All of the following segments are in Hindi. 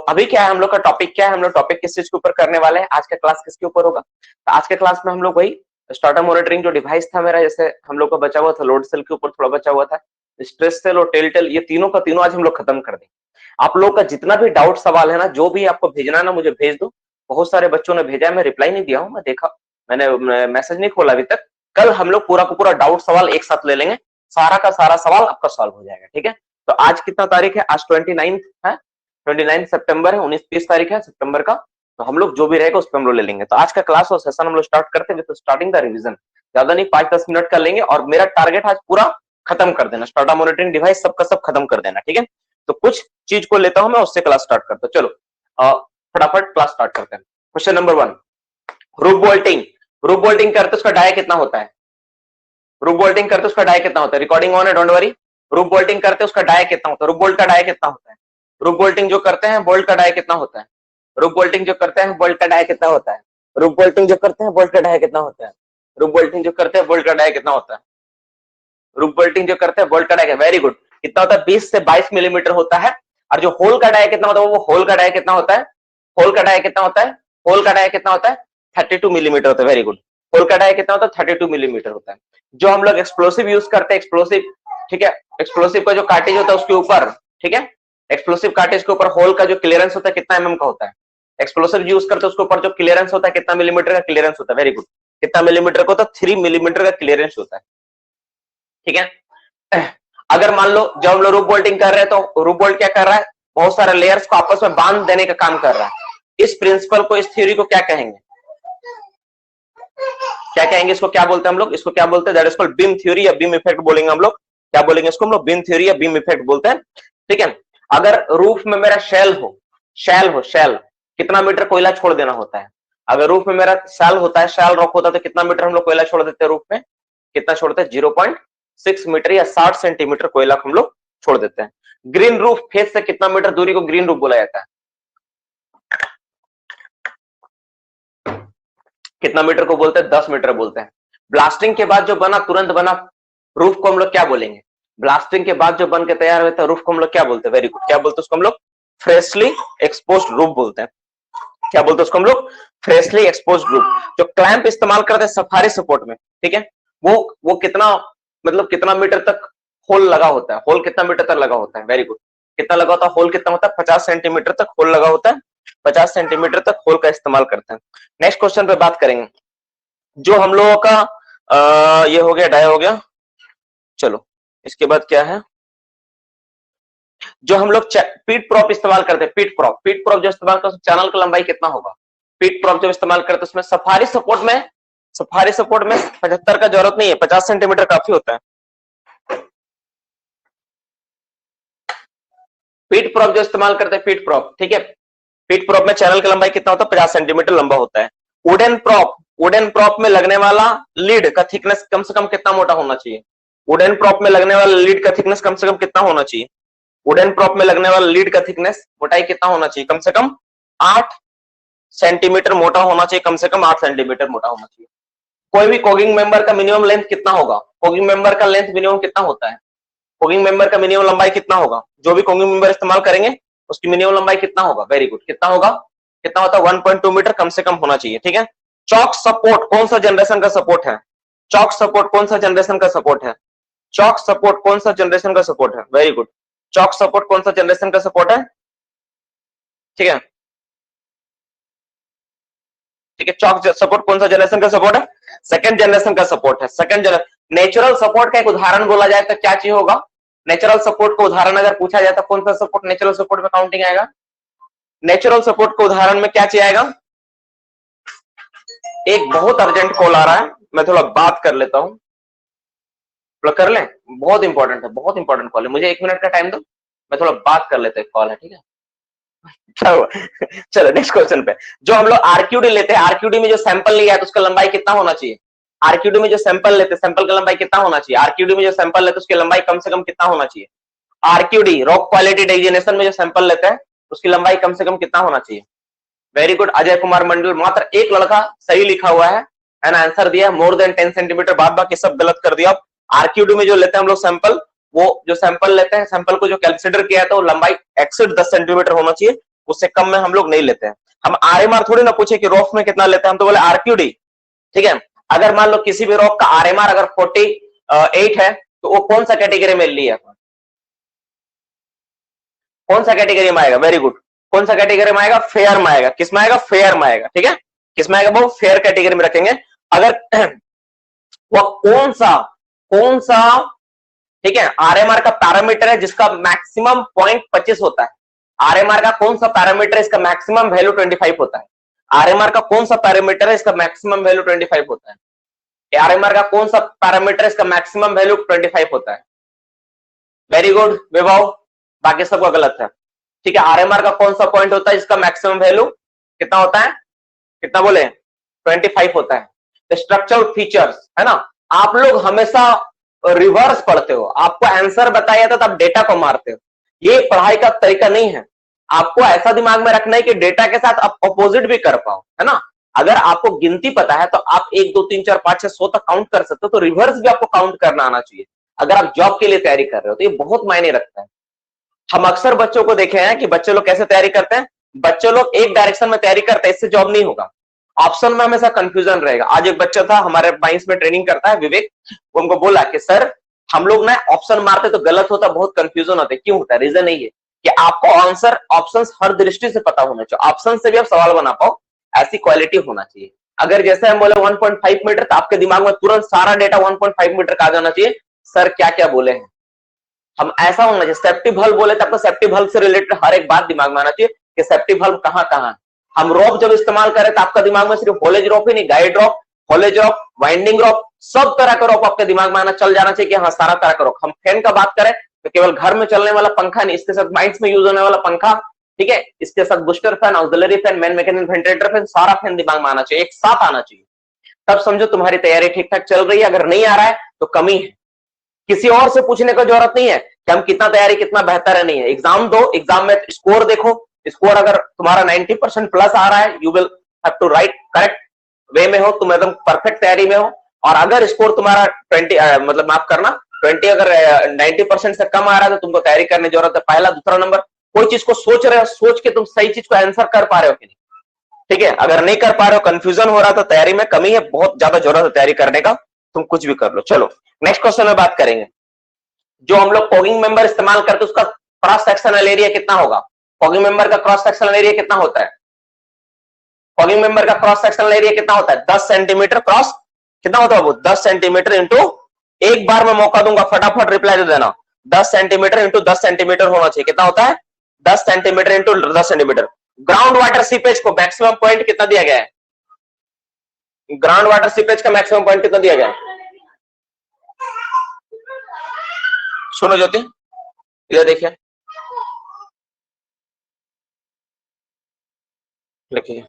अभी क्या है हम लोग का टॉपिक, क्या है हम लोग टॉपिक किस चीज के ऊपर करने वाले हैं, आज का क्लास किसके ऊपर होगा। तो आज के क्लास में हम लोग वही स्टार्टर मॉनिटरिंग जो डिवाइस था मेरा, जैसे हम लोग का बचा हुआ था लोड सेल के ऊपर थोड़ा बचा हुआ था, स्ट्रेस सेल और टेल टेल, ये तीनों का तीनों आज हम लोग खत्म कर दें। आप लोग का जितना भी डाउट सवाल है ना, जो भी आपको भेजना है ना, मुझे भेज दो। बहुत सारे बच्चों ने भेजा है, मैं रिप्लाई नहीं दिया हूँ, मैं देखा, मैंने मैसेज नहीं खोला अभी तक। कल हम लोग पूरा का पूरा डाउट सवाल एक साथ ले लेंगे, सारा का सारा सवाल आपका सॉल्व हो जाएगा, ठीक है। तो आज कितना तारीख है, आज 29 है, 29 सितंबर है, 19-30 तारीख है सितंबर का। तो हम लोग जो भी रहेगा उस पर हम लोग ले लेंगे। तो आज का क्लास और सेशन हम लोग स्टार्ट करते हैं, तो स्टार्टिंग द रिवीजन, ज्यादा नहीं 5-10 मिनट का लेंगे, और मेरा टारगेट आज पूरा खत्म कर देना, स्टार्टर मॉनिटरिंग डिवाइस सबका सब खत्म कर देना, ठीक है। तो कुछ चीज को लेता हूं मैं, उससे क्लास स्टार्ट करता हूं। चलो फटाफट क्लास स्टार्ट करते हैं। Question number 1, roof bolting. Roof bolting करते उसका डाया कितना होता है, रूफ बोल्टिंग करते उसका डाया कितना होता है, रिकॉर्डिंग ऑन है, डोंट वरी। रूफ बोल्टिंग करते उसका डाया कितना होता है, रूफ बोल्ट का डाया कितना होता है, रूफ बोल्टिंग जो करते हैं बोल्ट का डाया कितना होता है, रूफ बोल्टिंग जो करते हैं बोल्ट का डाया कितना होता है, रूफ बोल्टिंग जो करते हैं बोल्ट का डाया कितना होता है, रूफ बोल्टिंग जो करते हैं बोल्ट का डाया कितना होता है, रूफ बोल्टिंग जो करते हैं बोल्ट का डाया, वेरी गुड, कितना होता है, 20 से 22 मिलीमीटर होता है। और जो होल का डाया कितना होता है, वो होल का डाया कितना होता है, होल का डाया कितना होता है, होल का डाया कितना होता है, 32 मिलीमीटर होता है, वेरी गुड। होल का डाया कितना होता है, 32 मिलीमीटर होता है। जो हम लोग एक्सप्लोसिव यूज करते हैं, एक्सप्लोसिव, ठीक है, एक्सप्लोसिव का जो कार्टेज होता है उसके ऊपर, ठीक है, एक्सप्लोसिव कार्टेज के ऊपर होल का जो क्लियरेंस होता है कितना एमएम का होता है, एक्सप्लोसिव यूज करते हैं उसके ऊपर जो क्लियरेंस होता है कितना मिलीमीटर का क्लियरेंस होता है, वेरी गुड, कितना मिलीमीटर का होता है, 3 मिलीमीटर का क्लियरेंस होता है, ठीक है। अगर मान लो जब हम लोग रूफ बोल्टिंग कर रहे हैं, तो रूफ बोल्ट क्या कर रहा है, बहुत सारे लेयर्स को आपस में बांध देने का काम कर रहा है। इस प्रिंसिपल को, इस थ्योरी को क्या कहेंगे, क्या कहेंगे, इसको क्या बोलते हैं हम लोग, इसको क्या बोलते हैं, that is called beam theory या बीम इफेक्ट बोलेंगे हम लोग, क्या बोलेंगे इसको हम लोग, बीम थ्योरी या बीम इफेक्ट बोलते हैं, ठीक है। अगर रूफ में मेरा शेल हो, शेल कितना मीटर कोयला छोड़ देना होता है, अगर रूफ में मेरा शेल होता है, शेल रॉक होता है, तो कितना मीटर हम लोग कोयला छोड़ देते हैं रूफ में, कितना छोड़ते हैं, 0.6 मीटर या 60 सेंटीमीटर कोयला हम लोग छोड़ देते हैं। ग्रीन रूफ फेस से कितना मीटर दूरी को ग्रीन रूफ बोला जाता है, कितना मीटर को बोलते हैं, 10 मीटर बोलते हैं। ब्लास्टिंग के बाद जो बना, तुरंत बना रूफ को हम लोग क्या बोलेंगे, ब्लास्टिंग के बाद जो बन के तैयार होता है रूफ को हम लोग क्या बोलते हैं, वेरी गुड, क्या बोलते हैं उसको हम लोग, फ्रेशली एक्सपोज्ड रूफ बोलते हैं, क्या बोलते हैं उसको हम लोग, फ्रेशली एक्सपोज्ड रूफ। जो क्लैंप इस्तेमाल करते हैं सफारी सपोर्ट में, ठीक है, वो कितना, मतलब कितना मीटर तक होल लगा होता है, होल कितना मीटर तक लगा होता है, वेरी गुड, कितना लगा होता है, होल कितना होता है, 50 सेंटीमीटर तक होल लगा होता है, 50 सेंटीमीटर तक होल का इस्तेमाल करते हैं। नेक्स्ट क्वेश्चन पे बात करेंगे, जो हम लोगों का ये हो गया, डाया हो गया। चलो इसके बाद क्या है, जो हम लोग पीट प्रॉप इस्तेमाल करते हैं, पीट प्रॉप जो इस्तेमाल करते हैं, चैनल का लंबाई कितना होगा, पीट प्रॉप जो इस्तेमाल करते हैं उसमें सफारी सपोर्ट में 75 का जरूरत नहीं है, 50 सेंटीमीटर काफी होता है। पीट प्रॉप जो इस्तेमाल करते हैं, पीट प्रॉप, ठीक है, पीट प्रॉप में चैनल की लंबाई कितना होता है, 50 सेंटीमीटर लंबा होता है। वुडन प्रॉप में लगने वाला लीड का थिकनेस कम से कम कितना मोटा होना चाहिए, वुडन प्रॉप में लगने वाला लीड का थिकनेस कम से कम कितना होना चाहिए, वुडन प्रॉप में लगने वाला लीड का थिकनेस, मोटाई कितना होना चाहिए, कम से कम 8 सेंटीमीटर मोटा होना चाहिए, कम से कम 8 सेंटीमीटर मोटा होना चाहिए। कोई भी कोगिंग मेंबर का मिनिमम लेंथ कितना होगा, कोगिंग मेंबर का लेंथ मिनिमम कितना होता है, कोगिंग मेंबर का मिनिमम लंबाई कितना होगा, जो भी कोगिंग मेंबर इस्तेमाल करेंगे उसकी मिनिमम लंबाई कितना होगा, वेरी गुड, कितना होगा, कितना होता है, 1.2 मीटर कम से कम होना चाहिए, ठीक है। चॉक सपोर्ट कौन सा जनरेशन का सपोर्ट है, चॉक सपोर्ट कौन सा जनरेशन का सपोर्ट है, चॉक सपोर्ट कौन सा जनरेशन का सपोर्ट है, वेरी गुड, चॉक सपोर्ट कौन सा जनरेशन का सपोर्ट है, ठीक है, ठीक है, चॉक सपोर्ट कौन सा जनरेशन का सपोर्ट है, सेकंड जनरेशन का सपोर्ट है, सेकंड जनरेशन। नेचुरल सपोर्ट का एक उदाहरण बोला जाए तो क्या चीज होगा, नेचुरल सपोर्ट का उदाहरण अगर पूछा जाए तो कौन सा सपोर्ट नेचुरल सपोर्ट में काउंटिंग आएगा, नेचुरल सपोर्ट का उदाहरण में क्या चीज आएगा। एक बहुत अर्जेंट कॉल आ रहा है, मैं थोड़ा बात कर लेता हूं, थोड़ा कर लें, बहुत इंपॉर्टेंट है, बहुत इंपॉर्टेंट कॉल है, मुझे 1 मिनट का टाइम दो, मैं थोड़ा बात कर लेता हूं, कॉल है, ठीक है। चलो नेक्स्ट क्वेश्चन पे, जो हम लोग आरक्यूडी लेते हैं, आरक्यूडी में जो सैंपल लिया है तो उसका लंबाई कितना होना चाहिए, आरक्यूडी में जो सैंपल लेते हैं सैंपल का लंबाई कितना होना चाहिए, आरक्यूडी में जो सैंपल लेते हैं उसकी लंबाई कम से कम कितना होना चाहिए, आरक्यूडी रॉक क्वालिटी डिग्नेशन में जो सैंपल लेते हैं उसकी लंबाई कम से कम कितना होना चाहिए, वेरी गुड, अजय कुमार मंडल, मात्र एक लड़का सही लिखा हुआ है ना, आंसर दिया मोर देन 10 सेंटीमीटर, बाद बाकी सब गलत कर दिया। आरक्यूडी में जो लेते हैं हम लोग सैंपल, वो जो सैंपल लेते हैं, सैंपल को जो कंसीडर किया था वो लंबाई एक्सिड 10 सेंटीमीटर होना चाहिए, उससे कम में हम लोग नहीं लेते हैं। हम आरएमआर थोड़ी ना पूछे कि रॉक में कितना लेते हैं, हम तो बोले आरक्यूडी। ठीक है, अगर मान लो किसी भी रॉक का आरएमआर अगर 48 है तो वो कौन सा कैटेगरी में लिया, कौन सा कैटेगरी में आएगा? वेरी गुड, कौन सा कैटेगरी में आएगा? फेयर में आएगा। किस में आएगा? फेयर में आएगा। ठीक है, किस में आएगा? वो फेयर कैटेगरी में रखेंगे। अगर वह कौन सा ठीक है आरएमआर का पैरामीटर है जिसका मैक्सिमम पॉइंट 25 होता है? आरएमआर का कौन सा पैरामीटर है इसका मैक्सिमम वैल्यू 25 होता है? आरएमआर का कौन सा पैरामीटर है इसका मैक्सिमम वैल्यू 25 होता है? आरएमआर का कौन सा पैरामीटर इसका मैक्सिमम वैल्यू 25 होता है? वेरी गुड विभव, बाकी सबका गलत है। ठीक है, आरएमआर का कौन सा पॉइंट होता है जिसका मैक्सिमम वैल्यू कितना होता है? कितना बोले? 25 होता है। स्ट्रक्चरल फीचर्स है ना, आप लोग हमेशा रिवर्स पढ़ते हो, आपको आंसर बताया था तब डेटा को मारते हो। ये पढ़ाई का तरीका नहीं है। आपको ऐसा दिमाग में रखना है कि डेटा के साथ आप अपोजिट भी कर पाओ, है ना। अगर आपको गिनती पता है तो आप 1 2 3 4 5 6 100 तक काउंट कर सकते हो, तो रिवर्स भी आपको काउंट करना आना चाहिए अगर आप जॉब के लिए तैयारी कर रहे हो, तो ये बहुत मायने रखता है। हम अक्सर बच्चों को देखे हैं कि बच्चे लोग कैसे तैयारी करते हैं, बच्चे लोग एक डायरेक्शन में तैयारी करते हैं, इससे जॉब नहीं होगा, ऑप्शन में हमेशा कंफ्यूजन रहेगा। आज एक बच्चा था हमारे माइंस में ट्रेनिंग करता है, विवेक, वो हमको बोला कि सर हम लोग ना ऑप्शन मारते तो गलत होता, बहुत कंफ्यूजन होता है। क्यों होता है? रीजन नहीं है कि आपको आंसर ऑप्शंस हर दृष्टि से पता होना चाहिए, ऑप्शन से भी आप सवाल बना पाओ, ऐसी क्वालिटी होना चाहिए। अगर जैसे हम बोले 1.5 मीटर तो आपके दिमाग में तुरंत सारा डेटा 1.5 मीटर का आ जाना चाहिए, सर क्या क्या बोले हैं। हम ऐसा होना चाहिए, सेफ्टी वल्व बोले तो आपको सेफ्टी वल्व से रिलेटेड हर एक बात दिमाग में आना चाहिए कि सेफ्टी वल्व कहां कहां है। हम रोप जब इस्तेमाल करें तो आपका दिमाग में सिर्फ होलेज रोप ही नहीं, गाइड रोप, होलेज रोप, वाइंडिंग रोप, सब तरह का रोप आपके दिमाग में आना चल जाना चाहिए कि हाँ सारा तरह का रोप। हम फैन का बात करें तो केवल घर में चलने वाला पंखा नहीं, इसके साथ माइंस में यूज होने वाला पंखा, ठीक है, इसके साथ booster fan, auxiliary fan, main mechanical ventilator fan, सारा फैन दिमाग में आना चाहिए, एक साथ आना चाहिए। तब समझो तुम्हारी तैयारी ठीक ठाक चल रही है। अगर नहीं आ रहा है तो कमी है, किसी और से पूछने का जरूरत नहीं है कि हम कितना तैयारी कितना बेहतर है, नहीं है। एग्जाम दो, एग्जाम में स्कोर देखो, स्कोर अगर तुम्हारा 90% प्लस आ रहा है, you will have to write correct way में हो, तुम एकदम परफेक्ट तैयारी में हो। और अगर स्कोर तुम्हारा 20 मतलब माफ करना 20 अगर 90% से कम आ रहा है तो तुमको तैयारी करने की जरूरत है। पहला दूसरा नंबर, कोई चीज को सोच रहे हो, सोच के तुम सही चीज को आंसर कर पा रहे हो कि नहीं, ठीक है। अगर नहीं कर पा रहे हो, कंफ्यूजन हो रहा तो तैयारी में कमी है, बहुत ज्यादा जरूरत है तैयारी करने का, तुम कुछ भी कर लो। चलो नेक्स्ट क्वेश्चन में बात करेंगे। जो हम लोग फॉगिंग मेंबर इस्तेमाल करते हैं उसका क्रॉस सेक्शनल एरिया कितना होगा? फॉगिंग मेंबर का क्रॉस सेक्शनल एरिया कितना होता है? फॉगिंग मेंबर का क्रॉस सेक्शनल एरिया कितना होता है? 10 सेंटीमीटर क्रॉस कितना होता है वो? 10 सेंटीमीटर इंटू, एक बार मैं मौका दूंगा फटाफट रिप्लाई दे देना, 10 सेंटीमीटर इंटू 10 सेंटीमीटर होना चाहिए। कितना होता है? 10 centimetre into 10 centimetre. Ground water seepage को मैक्सिमम पॉइंट कितना दिया गया है? ग्राउंड वाटर सीपेज का मैक्सिमम पॉइंट कितना दिया गया है? सुनो ज्योति, इधर देखिए, लिखिए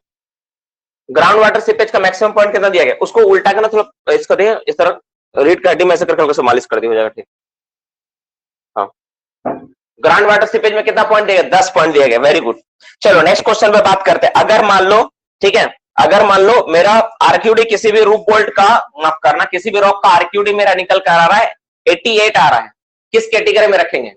ग्राउंड वाटर सीपेज का मैक्सिमम पॉइंट कितना दिया गया? उसको उल्टा करना, थोड़ा इसको दिए इस तरह रीड कर दी, मैं ऐसे करके हल्का सा मालिश कर दी, हो जाएगा ठीक। हाँ, ग्राउंड वाटर सीपेज में कितना पॉइंट दिया गया? 10 पॉइंट दिया गया। Very good. चलो नेक्स्ट क्वेश्चन पे बात करते हैं। अगर मान लो, ठीक है, अगर मान लो मेरा आरक्यूडी किसी भी रूफ बोल्ट का, माफ करना, किसी भी रॉक का आरक्यूडी मेरा निकल कर आ रहा है 88 आ रहा है, किस कैटेगरी में रखेंगे?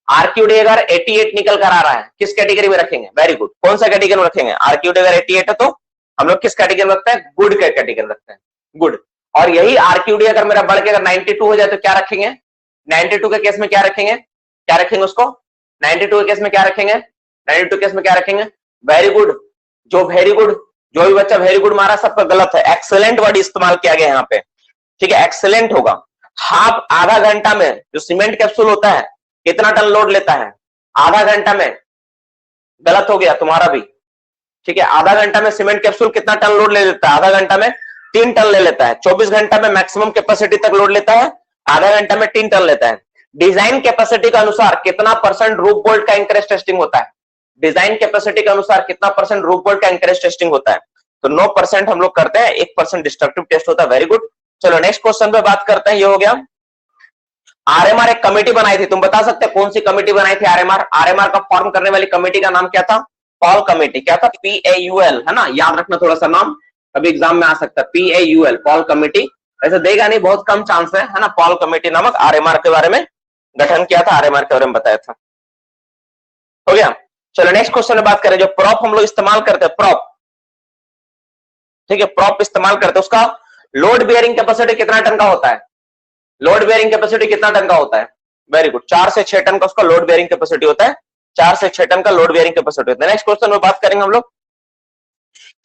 आरक्यूडी अगर 88 निकल कर आ रहा है किस कैटेगरी में रखेंगे? वेरी गुड, कौन सा कैटेगरी में रखेंगे? आरक्यूडी अगर 88 है तो हम लोग किस कैटेगरी में रखते हैं? गुड के कैटेगरी में रखते हैं, गुड। और यही आरक्यूडी अगर मेरा बढ़ के अगर 92 हो जाए तो क्या रखेंगे? 92 के केस में क्या रखेंगे? क्या रखेंगे उसको? 92 के केस में क्या रखेंगे? 92 केस में क्या रखेंगे? वेरी गुड, जो वेरी गुड, जो भी बच्चा वेरी गुड मारा सबका गलत है, एक्सेलेंट वर्ड इस्तेमाल किया गया यहाँ पे, ठीक है, एक्सेलेंट होगा। हाफ, आधा घंटा में जो सीमेंट कैप्सूल होता है कितना टन लोड लेता है? आधा घंटा में, गलत हो गया तुम्हारा भी, ठीक है, आधा घंटा में सीमेंट कैप्सूल कितना टन लोड ले लेता है? आधा घंटा में 3 टन ले लेता है। 24 घंटा में मैक्सिमम कैपेसिटी तक लोड लेता है, आधा घंटा में 3 टन लेता है। डिजाइन कैपेसिटी के अनुसार कितना परसेंट रूफ बोल्ट का इंकरेज टेस्टिंग होता है? डिजाइन कैपेसिटी के अनुसार कितना परसेंट रूफ बोल्ट का इंकरेज टेस्टिंग होता है? तो 9% हम लोग करते हैं, 1% डिस्ट्रक्टिव टेस्ट होता है। Very good. चलो नेक्स्ट क्वेश्चन पे बात करते हैं। ये हो गया। आरएमआर एक कमेटी बनाई थी, तुम बता सकते हैं कौन सी कमेटी बनाई थी? आरएमआर, आरएमआर का फॉर्म करने वाली कमेटी का नाम क्या था? Paul committee. क्या था? PAUL, है ना, याद रखना थोड़ा सा नाम, कभी एग्जाम में आ सकता है। PAUL, Paul committee. ऐसे देगा नहीं, बहुत कम चांस है ना। पॉल कमेटी नामक आरएमआर के बारे में गठन किया था, आरएमआर के बारे में बताया था। हो गया। चलो नेक्स्ट क्वेश्चन में बात करें, जो प्रॉप हम लोग इस्तेमाल करते हैं, प्रॉप, ठीक है, प्रॉप इस्तेमाल करते हैं, उसका लोड बेयरिंग कैपेसिटी कितना टन का होता है? लोड बेयरिंग कैपेसिटी कितना टन का होता है? वेरी गुड, 4 से 6 टन का उसका लोड बेयरिंग कैपेसिटी होता है, 4 से 6 टन का लोड बेयरिंग कैपेसिटी होता है। नेक्स्ट क्वेश्चन में बात करेंगे हम लोग,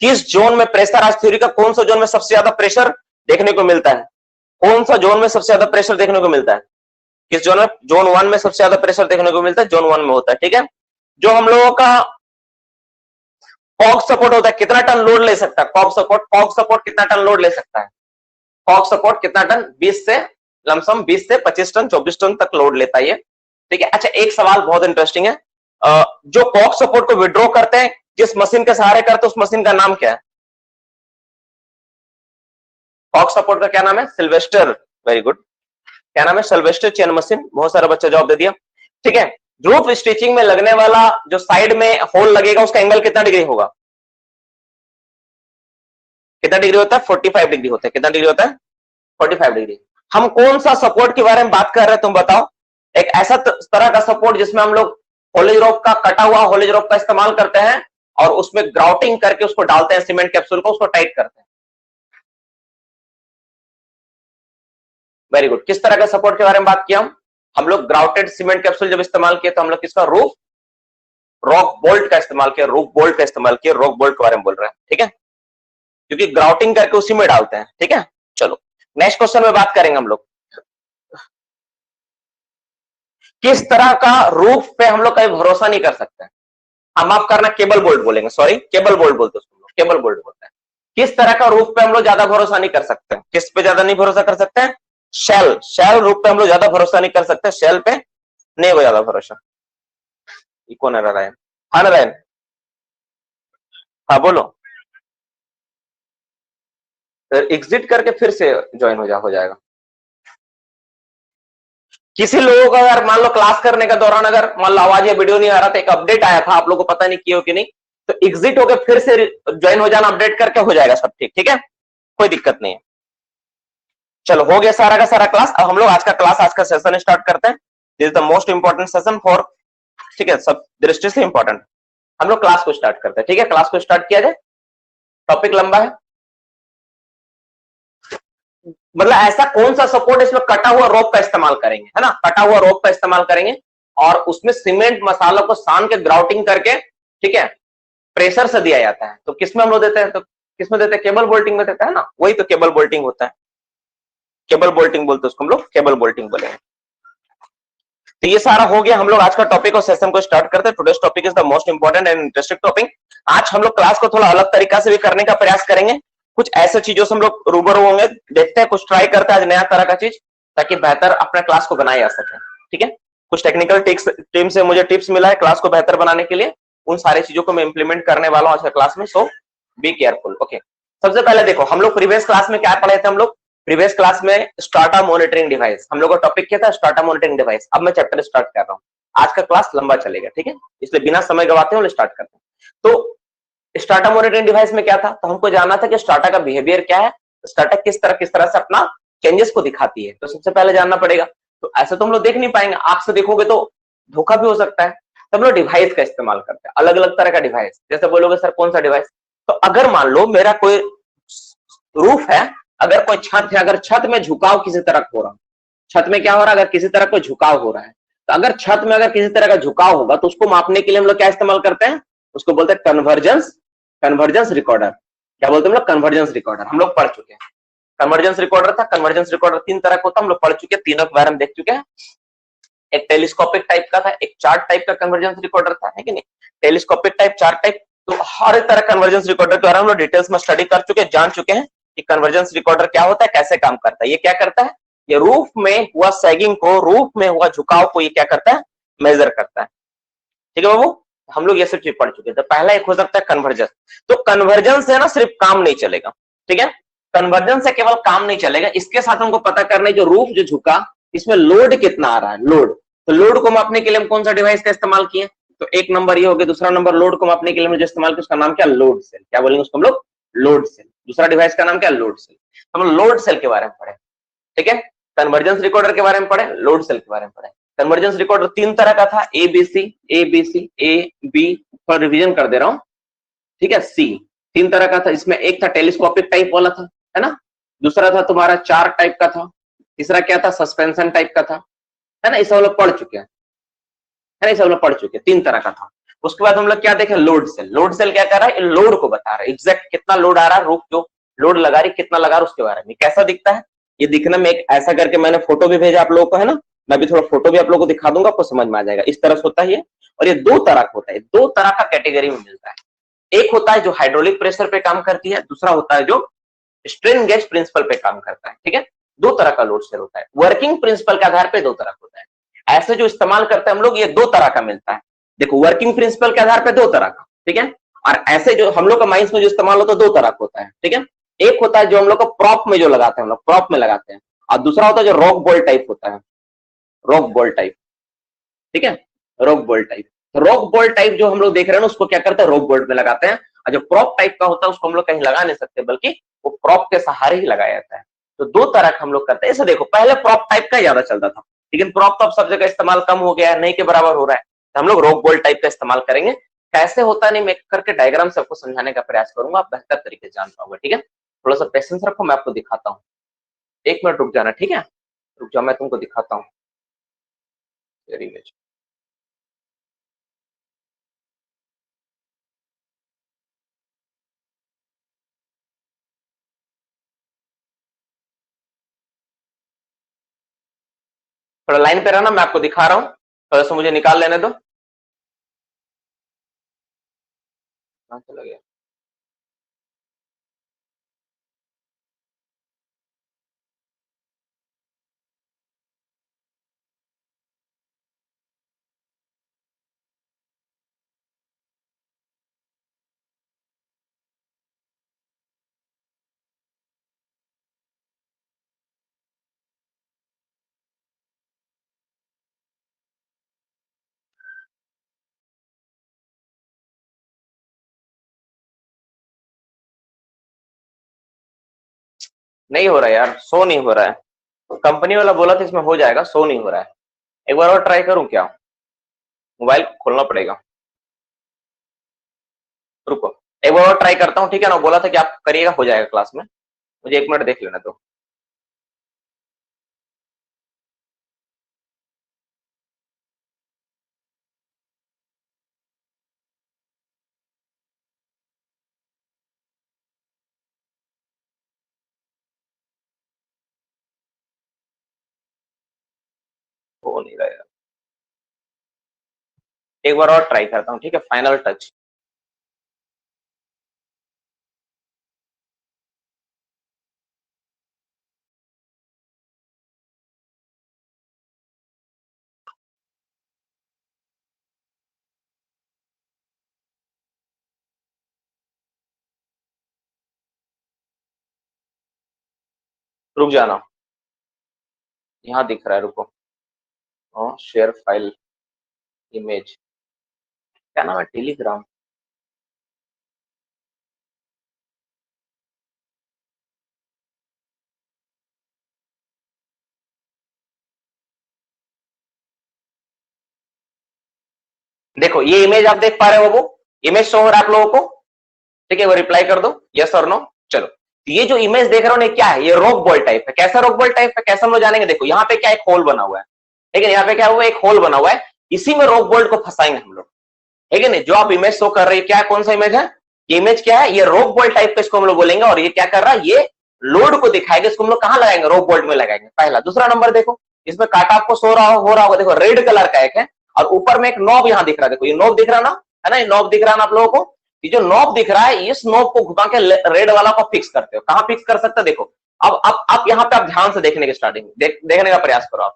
किस जोन में प्रेशर, आज थ्योरी का कौन सा जोन में सबसे ज्यादा प्रेशर देखने को मिलता है? कौन सा जोन में सबसे ज्यादा प्रेशर देखने को मिलता है? किस जोन में? जोन 1 में सबसे ज्यादा प्रेशर देखने को मिलता है, जोन 1 में होता है, ठीक है। जो हम लोगों का कॉक सपोर्ट होता है, कितना टन लोड ले सकता है? कॉक सपोर्ट कितना टन लोड ले सकता है? कॉक सपोर्ट कितना टन? 20 से लमसम 20 से 25 टन 24 टन तक लोड लेता है ये, ठीक है। अच्छा, एक सवाल बहुत इंटरेस्टिंग है, जो कॉक सपोर्ट को विड्रॉ करते हैं, जिस मशीन के सहारे करते हैं, उस मशीन का नाम क्या है? कॉक सपोर्ट का क्या नाम है? सिल्वेस्टर, वेरी गुड, क्या नाम है? Sylvester chain machine. बहुत सारा बच्चा जवाब दे दिया, ठीक है। रूफ स्टिचिंग में लगने वाला जो साइड में होल लगेगा, उसका एंगल कितना डिग्री होगा? कितना डिग्री होता है? 45 डिग्री होता है। कितना डिग्री होता है? 45 डिग्री। हम कौन सा सपोर्ट के बारे में बात कर रहे हैं, तुम बताओ? एक ऐसा तरह का सपोर्ट जिसमें हम लोग होलेज रॉक का, कटा हुआ होलेज रॉक का इस्तेमाल करते हैं और उसमें ग्राउटिंग करके उसको डालते हैं, सीमेंट कैप्सूल को, उसको टाइट करते हैं। Very good. किस तरह का सपोर्ट के बारे में बात किया हम लोग ग्राउटेड सीमेंट कैप्सूल जब इस्तेमाल किया तो हम लोग किसका? रूफ रॉक बोल्ट का इस्तेमाल किया, रूफ बोल्ट का इस्तेमाल किया, रॉक बोल्ट के बारे में बोल रहे हैं, ठीक है, क्योंकि ग्राउटिंग करके उसी में डालते हैं, ठीक है। चलो नेक्स्ट क्वेश्चन में बात करेंगे हम लोग, किस तरह का रूफ पे हम लोग कभी भरोसा नहीं कर सकते? हम आप करना केबल बोल्ट बोलेंगे, सॉरी केबल बोल्ट बोलते हैं, केबल बोल्ट बोलते हैं। किस तरह का रूफ पे हम लोग ज्यादा भरोसा नहीं कर सकते? किस पे ज्यादा नहीं भरोसा कर सकते हैं? शेल रूफ पे हम लोग ज्यादा भरोसा नहीं कर सकते, शेल पे नहीं हो ज्यादा भरोसा। ये कौन है नारायण? हाँ नारायण, हाँ बोलो। एग्जिट करके फिर से ज्वाइन हो जाएगा। किसी लोगों का अगर मान लो क्लास करने के दौरान अगर मान लो आवाज या वीडियो नहीं आ रहा था, एक अपडेट आया था, आप लोगों को पता नहीं किया हो कि नहीं, तो एग्जिट होकर फिर से ज्वाइन हो जाना, अपडेट करके हो जाएगा सब ठीक, ठीक है, कोई दिक्कत नहीं है। चलो हो गया सारा का सारा क्लास। अब हम लोग आज का क्लास, आज का सेशन स्टार्ट करते हैं। This is the most important session for, ठीक है, सब दृष्टि से इंपॉर्टेंट। हम लोग क्लास को स्टार्ट करते हैं, ठीक है, क्लास को स्टार्ट किया जाए। टॉपिक लंबा है, मतलब ऐसा कौन सा सपोर्ट इसमें कटा हुआ रोप का इस्तेमाल करेंगे, है ना, कटा हुआ रोप का इस्तेमाल करेंगे और उसमें सीमेंट मसालों को सान के ग्राउटिंग करके, ठीक है, प्रेशर से दिया जाता है। तो किसमें हम लोग देते हैं? तो किसमें देते हैं? केबल बोल्टिंग में देते हैं ना, वही तो केबल बोल्टिंग होता है, केबल बोल्टिंग बोलते हैं उसको हम लोग, केबल बोल्टिंग बोलेंगे। तो ये सारा हो गया, हम लोग आज का टॉपिक और सेशन को स्टार्ट करते हैं। Today's topic is the most important and interesting topic. आज हम लोग क्लास को थोड़ा अलग तरीका से भी करने का प्रयास करेंगे, कुछ ऐसे चीजों से हम लोग रूबरू होंगे, देखते हैं, कुछ ट्राई करते हैं आज नया तरह का चीज, ताकि बेहतर अपने क्लास को बनाया जा सके, ठीक है। कुछ टेक्निकल टीम से मुझे टिप्स मिला है क्लास को बेहतर बनाने के लिए, उन सारी चीजों को मैं इंप्लीमेंट करने वाला हूं आज के क्लास में, सो बी केयरफुल, ओके। सबसे पहले देखो, हम लोग प्रीवियस क्लास में क्या पढ़े थे? हम लोग प्रीवियस क्लास में स्टार्टा मॉनिटरिंग डिवाइस, हम लोग का टॉपिक क्या था? स्टार्टा मॉनिटरिंग डिवाइस। अब मैं चैप्टर स्टार्ट कर रहा हूँ, आज का क्लास लंबा चलेगा, ठीक है, इसलिए बिना समय गवाते हुए स्टार्ट करते हैं। तो स्टार्टा मॉनिटरिंग डिवाइस में क्या था? तो हमको जानना था कि स्टार्टा का बिहेवियर क्या है, स्टार्टा किस तरह से अपना चेंजेस को दिखाती है, तो सबसे पहले जानना पड़ेगा। तो ऐसे तो हम लोग देख नहीं पाएंगे, आंख से देखोगे तो धोखा भी हो सकता है, तो हम लोग डिवाइस का इस्तेमाल करते हैं, अलग अलग तरह का डिवाइस। जैसे बोलोगे सर कौन सा डिवाइस? तो अगर मान लो मेरा कोई रूफ है, अगर कोई छत है, अगर छत में झुकाव किसी तरह हो रहा, छत में क्या हो रहा है? अगर किसी तरह कोई झुकाव हो रहा है, तो अगर छत में अगर किसी तरह का झुकाव होगा तो उसको मापने के लिए हम लोग क्या इस्तेमाल करते हैं? उसको बोलते हैं कन्वर्जेंस रिकॉर्डर। क्या बोलते हैं हम लोग? Convergence recorder. हम लोग पढ़ चुके हैं, कन्वर्जेंस रिकॉर्डर था। कन्वर्जेंस रिकॉर्डर 3 तरह का होता है, हम लोग पढ़ चुके हैं, तीनों के बारे में देख चुके हैं। एक टेलीस्कोपिक टाइप का था, एक चार्ट टाइप का कन्वर्जेंस रिकॉर्डर था, है कि नहीं? टेलीस्कोपिक टाइप, चार्ट टाइप, तो हर एक तरह कन्वर्जेंस रिकॉर्डर के बारे में हम लोग डिटेल्स में स्टडी कर चुके हैं, जान चुके हैं कि कन्वर्जेंस रिकॉर्डर क्या होता है, कैसे काम करता है। ये क्या करता है? ये रूफ में हुआ सैगिंग को, रूफ में हुआ झुकाव को ये क्या करता है? मेजर करता है, ठीक है बाबू। हम लोग ये सब चीज पढ़ चुके हैं। तो पहला एक हो सकता है कन्वर्जेंस। तो कन्वर्जेंस से ना सिर्फ काम नहीं चलेगा, ठीक है, कन्वर्जेंस से केवल काम नहीं चलेगा, इसके साथ हमको पता करना है जो रूफ जो झुका, इसमें लोड कितना आ रहा है, लोड। तो लोड को मापने के लिए हम कौन सा डिवाइस का इस्तेमाल किए? तो एक नंबर ये हो गया। दूसरा नंबर, लोड को मापने के लिए हमने जो इस्तेमाल किया उसका नाम क्या? Load cell. क्या बोलेंगे उसको हम लोग? Load cell. दूसरा डिवाइस का नाम क्या? Load cell. हम लोड सेल के बारे में पढ़े, ठीक है, कन्वर्जेंस रिकॉर्डर के बारे में पढ़े, लोड सेल के बारे में पढ़े। कन्वर्जेंस रिकॉर्डर 3 तरह का था, एबीसी, ए बी थोड़ा रिवीजन कर दे रहा हूं, ठीक है। सी 3 तरह का था, इसमें एक था टेलीस्कोपिक टाइप वाला था, है ना, दूसरा था तुम्हारा चार्ट टाइप का था, तीसरा क्या था सस्पेंशन टाइप का था, है ना, इसे हम लोग पढ़ चुके हैं, है ना, इसे हम लोग पढ़ चुके हैं, 3 तरह का था। उसके बाद हम लोग क्या देखे, लोड सेल। लोड सेल क्या कर रहा है, लोड को बता रहा है, एग्जैक्ट कितना लोड आ रहा है, रूफ जो लोड लगा रही कितना लगा रहा है उसके बारे में। कैसा दिखता है ये, दिखने में एक ऐसा करके मैंने फोटो भी भेजा आप लोगों को, है ना, मैं भी थोड़ा फोटो भी आप लोगों को दिखा दूंगा, आपको समझ में आ जाएगा। इस तरह से होता है ये, और ये 2 तरह का होता है, 2 तरह का कैटेगरी में मिलता है। एक होता है जो हाइड्रोलिक प्रेशर पे काम करती है, दूसरा होता है जो स्ट्रेन गेज प्रिंसिपल पे काम करता है, ठीक है। 2 तरह का लोड सेल होता है, वर्किंग प्रिंसिपल के आधार पे 2 तरह का होता है। ऐसे जो इस्तेमाल करते हैं हम लोग, ये 2 तरह का मिलता है। देखो वर्किंग प्रिंसिपल के आधार पे 2 तरह का, ठीक है, और ऐसे जो हम लोग का माइंस में जो इस्तेमाल होता है 2 तरह का होता है, ठीक है। एक होता है जो हम लोग को प्रॉप में जो लगाते हैं, हम लोग प्रॉप में लगाते हैं, और दूसरा होता है जो रॉक बॉल टाइप होता है, रॉक बॉल टाइप, ठीक है, रॉक बॉल टाइप। तो रॉक बॉल टाइप जो हम लोग देख रहे हैं ना, उसको क्या करते हैं, रॉक बॉल में लगाते हैं, और जो प्रॉप टाइप का होता है उसको हम लोग कहीं लगा नहीं सकते, बल्कि वो प्रॉप के सहारे ही लगाया जाता है। तो 2 तरह का हम लोग करते हैं। ऐसे देखो पहले प्रॉप टाइप का ज्यादा चलता था, लेकिन प्रॉप तो अब सब जगह इस्तेमाल कम हो गया है, नहीं के बराबर हो रहा है, तो हम लोग रॉक बॉल टाइप का इस्तेमाल करेंगे। कैसे होता नहीं मैं करके डायग्राम से आपको समझाने का प्रयास करूंगा, आप बेहतर तरीके से जान पाओगे, ठीक है। थोड़ा सा पेशेंस रखो, मैं आपको दिखाता हूँ, 1 मिनट रुक जाना, ठीक है, रुक जाओ, मैं तुमको दिखाता हूँ इमेज। थोड़ा लाइन पे रहना, मैं आपको दिखा रहा हूँ, थोड़ा सा मुझे निकाल लेने दो। कहाँ चला गया, नहीं हो रहा है यार, शो नहीं हो रहा है। कंपनी वाला बोला था इसमें हो जाएगा, शो नहीं हो रहा है। एक बार और ट्राई करूं क्या, मोबाइल खोलना पड़ेगा, रुको एक बार और ट्राई करता हूँ, ठीक है ना, बोला था कि आप करिएगा, हो जाएगा क्लास में, मुझे 1 मिनट देख लेना दो। हो नहीं रहा यार, एक बार और ट्राई करता हूँ, ठीक है, फाइनल टच। रुक जाना, यहाँ दिख रहा है, रुको, शेयर फाइल इमेज, क्या नाम है, टेलीग्राम। देखो ये इमेज आप देख पा रहे हो, वो इमेज शो हो रहा है आप लोगों को, ठीक है, वो रिप्लाई कर दो यस और नो। चलो ये जो इमेज देख रहे हो ना, क्या है, ये रॉक बॉल टाइप है। कैसा रॉक बॉल टाइप है, कैसे हम लोग जानेंगे, देखो यहाँ पे क्या एक होल बना हुआ है, ठीक है, यहाँ पे क्या हुआ, एक होल बना हुआ है, इसी में रॉक बोल्ट को फंसाएंगे हम लोग, ठीक है नहीं। जो आप इमेज शो कर रही है, क्या कौन सा इमेज है, ये इमेज क्या है, ये रॉक बोल्ट टाइप का, इसको हम लोग बोलेंगे। और ये क्या कर रहा है, ये लोड को दिखाएगा, इसको हम लोग कहाँ लगाएंगे, रॉक बोल्ट में लगाएंगे, पहला। दूसरा नंबर देखो, इसमें कांटा आपको सो रहा हो रहा होगा, देखो रेड कलर का एक है, और ऊपर में एक नॉब यहाँ दिख रहा है, देखो ये नॉब दिख रहा ना, है ना, ये नॉब दिख रहा है ना आप लोगों को। ये जो नॉब दिख रहा है, इस नॉब को घुमा के रेड वाला को फिक्स करते हो, कहाँ फिक्स कर सकते हो, देखो अब आप यहाँ पे आप ध्यान से देखने के स्टार्टिंग देखने का प्रयास करो,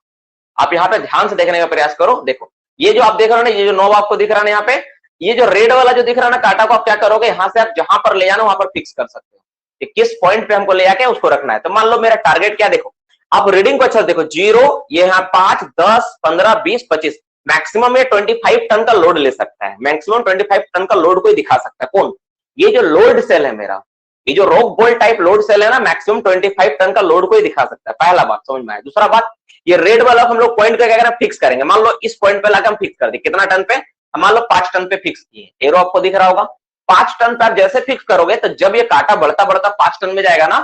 आप यहाँ पे ध्यान से देखने का प्रयास करो। देखो ये जो आप देख रहे हो ना, ये जो नॉब आपको दिख रहा है ना यहाँ पे, ये जो रेड वाला जो दिख रहा है ना कांटा को, आप क्या करोगे, यहाँ से आप जहां पर ले जाना वहां पर फिक्स कर सकते हो कि किस पॉइंट पे हमको ले जाके उसको रखना है। तो मान लो मेरा टारगेट क्या, देखो आप रीडिंग को अच्छा देखो, 0, ये यहाँ 5, 10, 15, 20, 25, मैक्सिमम ये 25 टन का लोड ले सकता है, मैक्सिमम 25 टन का लोड कोई दिखा सकता है, कौन, ये जो लोड सेल है मेरा, ये जो rock bolt type load cell है ना, मैक्सिमम 25 टन का लोड कोई दिखा सकता है, पहला बात समझ में आया। दूसरा बात, ये रेड वाला हम लोग पॉइंट पे क्या करें, फिक्स करेंगे, मान लो इस पॉइंट पे लाकर हम फिक्स कर दे, कितना टन पे, मान लो 5 टन पे फिक्स किए, एरो आपको दिख रहा होगा। 5 टन पे आप जैसे फिक्स करोगे तो जब ये कांटा बढ़ता बढ़ता 5 टन में जाएगा ना,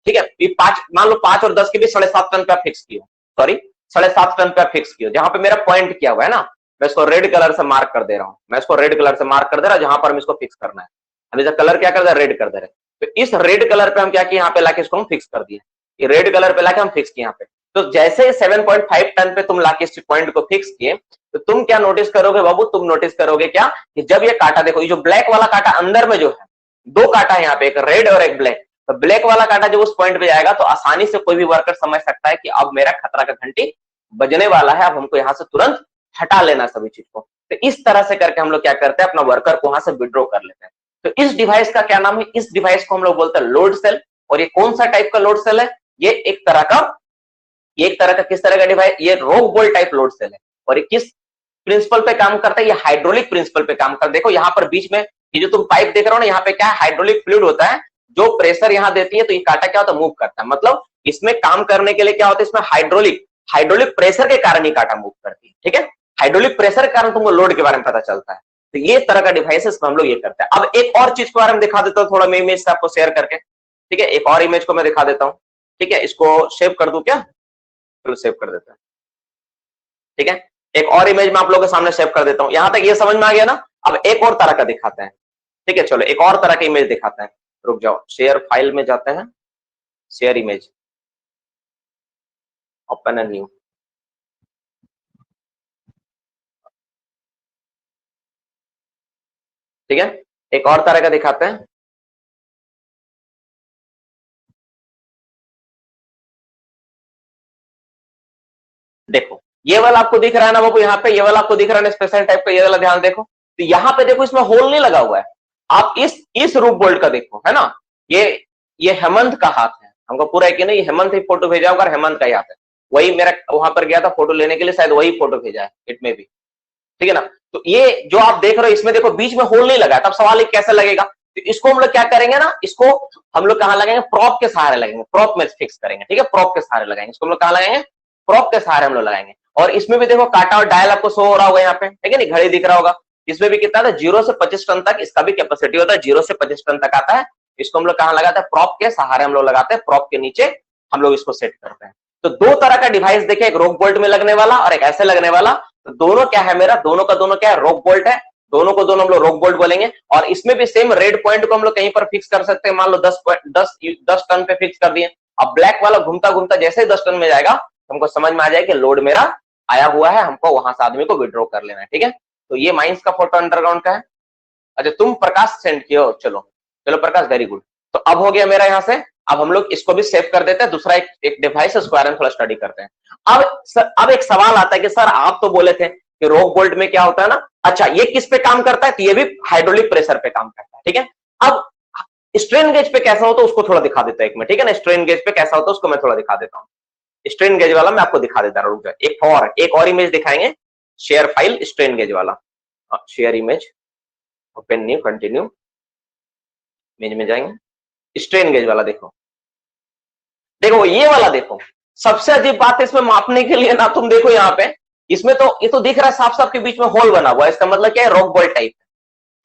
ठीक है, ये 5 मान लो 5 और 10 के बीच 7.5 टन पे आप फिक्स किए, सॉरी 7.5 टन पे आप फिक्स किए, जहां पे मेरा पॉइंट किया हुआ है ना, मैं इसको रेड कलर से मार्क कर दे रहा हूं, मैं इसको रेड कलर से मार्क कर दे रहा हूं जहां पर हम इसको फिक्स करना है। हम इसका कलर क्या कर दे, रेड कर दे रहे। तो इस रेड कलर पे हम क्या किए, यहाँ पे लाके इसको हम फिक्स कर दिए, ये रेड कलर पे लाके हम फिक्स किए यहाँ पे। तो जैसे 7.5 टन पे तुम लाके इस पॉइंट को फिक्स किए, तो तुम क्या नोटिस करोगे बाबू, तुम नोटिस करोगे क्या कि जब ये कांटा देखो, ये जो ब्लैक वाला कांटा अंदर में जो है, दो कांटा है यहाँ पे, एक रेड और एक ब्लैक, तो ब्लैक वाला कांटा जब उस पॉइंट पे जाएगा तो आसानी से कोई भी वर्कर समझ सकता है कि अब मेरा खतरा का घंटी बजने वाला है, अब हमको यहाँ से तुरंत हटा लेना सभी चीज को। तो इस तरह से करके हम लोग क्या करते हैं, अपना वर्कर को वहां से विड्रॉ कर लेते हैं। तो इस डिवाइस का क्या नाम है, इस डिवाइस को हम लोग बोलते हैं लोड सेल। और ये कौन सा टाइप का लोड सेल है, ये एक तरह का किस तरह का डिवाइस, ये rock bolt type load cell है। और ये किस प्रिंसिपल पे काम करता है, ये हाइड्रोलिक प्रिंसिपल पे काम करता है। देखो यहाँ पर बीच में ये जो तुम पाइप देख रहे हो ना, यहाँ पे क्या है, हाइड्रोलिक फ्लूइड होता है, जो प्रेशर यहाँ देती है तो ये कांटा क्या होता है, मूव करता है। मतलब इसमें काम करने के लिए क्या होता है, इसमें हाइड्रोलिक प्रेशर के कारण ही कांटा मूव करती है, ठीक है। हाइड्रोलिक प्रेशर के कारण तुमको लोड के बारे में पता चलता है। तो ये तरह का डिवाइस इसमें हम लोग ये करते हैं। अब एक और चीज के बारे में दिखा देता हूँ, थोड़ा मैं इमेज से आपको शेयर करके, ठीक है। एक और इमेज को मैं दिखा देता हूँ, ठीक है। इसको सेव कर दूं क्या, चलो सेव कर देता है, ठीक है। एक और इमेज में आप लोगों के सामने सेव कर देता हूं। यहां तक ये समझ में आ गया ना। अब एक और तरह का दिखाते हैं, ठीक है। चलो एक और तरह का इमेज दिखाते हैं, रुक जाओ, शेयर फाइल में जाते हैं, share image, open and new, ठीक है। एक और तरह का दिखाते हैं, देखो ये वाला आपको दिख रहा है ना बाबू, यहाँ पे ये वाला आपको दिख रहा है ना, स्पेशल टाइप का, ये वाला ध्यान देखो। तो यहाँ पे देखो इसमें होल नहीं लगा हुआ है। आप इस रूप बोल्ट का देखो, है ना, ये हेमंत का हाथ है, हमको पूरा है कि नहीं, हेमंत ही फोटो भेजा होगा, हेमंत का ही हाथ है। वही मेरा वहां पर गया था फोटो लेने के लिए, शायद वही फोटो भेजा है, इट में भी, ठीक है ना। तो ये जो आप देख रहे हो, इसमें देखो बीच में होल नहीं लगा, तब सवाल कैसे लगेगा। तो इसको हम लोग क्या करेंगे ना, इसको हम लोग कहाँ लगाएंगे, प्रॉप के सहारे लगेंगे, प्रॉप में फिक्स करेंगे, ठीक है। प्रॉप के सहारे लगाएंगे इसको, हम लोग कहाँ लगाएंगे, प्रॉप के सहारे हम लोग लगाएंगे। और इसमें भी देखो कांटा और डायल आपको शो हो रहा होगा यहाँ पे, ठीक है, नहीं घड़ी दिख रहा होगा। इसमें भी कितना था, 0 से 25 टन तक इसका भी कैपेसिटी होता है, 0 से 25 टन तक आता है। इसको हम लोग कहाँ लगाते हैं, प्रॉप के सहारे हम लोग लगाते हैं, प्रॉप के नीचे हम लोग इसको सेट करते हैं। तो दो तरह का डिवाइस देखे, एक रॉक बोल्ट में लगने वाला और एक ऐसे लगने वाला। तो दोनों क्या है मेरा, दोनों का दोनों क्या है, रॉक बोल्ट है, दोनों को दोनों हम लोग रॉक बोल्ट बोलेंगे। और इसमें भी सेम रेड पॉइंट को हम लोग कहीं पर फिक्स कर सकते हैं, मान लो 10 टन पे फिक्स कर दिए। अब ब्लैक वाला घूमता घूमता जैसे ही 10 टन में जाएगा, हमको समझ में आ जाए कि लोड मेरा आया हुआ है, हमको वहां से आदमी को विड्रॉ कर लेना है, ठीक है। तो ये माइंस का फोटो अंडरग्राउंड का है। अच्छा तुम प्रकाश सेंड किए हो, चलो चलो प्रकाश, वेरी गुड। तो अब हो गया मेरा यहाँ से। अब हम लोग इसको भी सेव कर देते हैं, दूसरा एक डिवाइस है, उसके बारे में थोड़ा स्टडी करते हैं। अब एक सवाल आता है कि सर आप तो बोले थे कि रॉक बोल्ट में क्या होता है ना, अच्छा ये किस पे काम करता है, तो ये भी हाइड्रोलिक प्रेशर पे काम करता है, ठीक है। अब स्ट्रेन गेज पे कैसा होता है उसको थोड़ा दिखा देता है एक में, ठीक है ना। स्ट्रेन गेज पे कैसा होता है उसको मैं थोड़ा दिखा देता हूँ। स्ट्रेन गेज वाला मैं आपको दिखा देता हूँ, एक और इमेज दिखाएंगे, शेयर फाइल स्ट्रेन गेज वाला, share image, open new, continue, image में जाएंगे, स्ट्रेन गेज वाला देखो, देखो ये वाला देखो। सबसे अजीब बात है इसमें मापने के लिए ना, तुम देखो यहाँ पे, इसमें तो ये तो दिख रहा है साफ साफ के बीच में होल बना हुआ है, इसका मतलब क्या है, रॉक बॉल टाइप,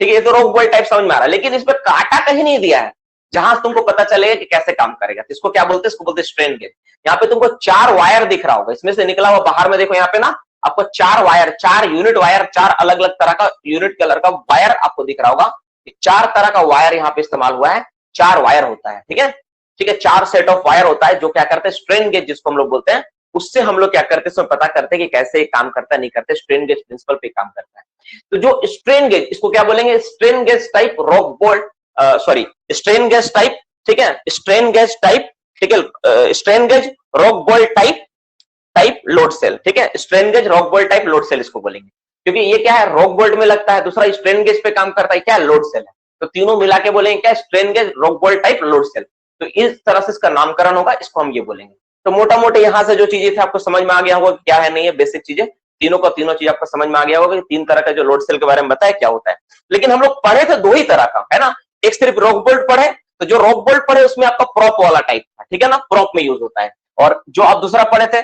ठीक है। ये तो रॉक बॉल टाइप समझ में आ रहा है, लेकिन इसमें कांटा कहीं नहीं दिया है जहां तुमको पता चलेगा कि कैसे काम करेगा। तो इसको क्या बोलते हैं, इसको बोलते हैं स्ट्रेन गेज। यहाँ पे तुमको 4 वायर दिख रहा होगा, इसमें से निकला हुआ बाहर में देखो, यहाँ पे ना आपको 4 वायर, 4 यूनिट वायर, 4 अलग अलग तरह का यूनिट कलर का वायर आपको दिख रहा होगा। 4 तरह का वायर यहाँ पे इस्तेमाल हुआ है, 4 वायर होता है, ठीक है, ठीक है। 4 सेट ऑफ वायर होता है जो क्या करते हैं, स्ट्रेन गेज जिसको हम लोग बोलते हैं, उससे हम लोग क्या करते हैं, पता करते हैं कि कैसे काम करता है, नहीं करते, स्ट्रेन गेज प्रिंसिपल पे काम करता है। तो जो स्ट्रेन गेज, इसको क्या बोलेंगे, strain gauge type rock bolt, sorry strain gauge type, ठीक है, स्ट्रेन गेज टाइप, ठीक है, strain gauge rock bolt type load cell, ठीक है। Strain gauge rock bolt type load cell इसको बोलेंगे, क्योंकि ये क्या है, रॉक बोल्ट में लगता है, दूसरा स्ट्रेन गेज पे काम करता है, क्या है, लोड सेल है। तो तीनों मिला के बोलेंगे क्या, strain gauge rock bolt type load cell. तो इस तरह से इसका नामकरण होगा, इसको हम ये बोलेंगे। तो मोटा मोटे यहाँ से जो चीजें थे आपको समझ में आ गया होगा क्या है, नहीं है, बेसिक चीजें, तीनों का तीनों चीज आपको समझ में आ गया होगा कि 3 तरह का जो लोड सेल के बारे में बताया क्या होता है। लेकिन हम लोग पढ़े थे 2 ही तरह का, है ना। एक सिर्फ रॉक बोल्ट पढ़े, तो जो रॉक बोल्ट पढ़े उसमें आपका प्रॉप वाला टाइप था, ठीक है ना, प्रॉप में यूज होता है। और जो आप दूसरा पढ़े थे,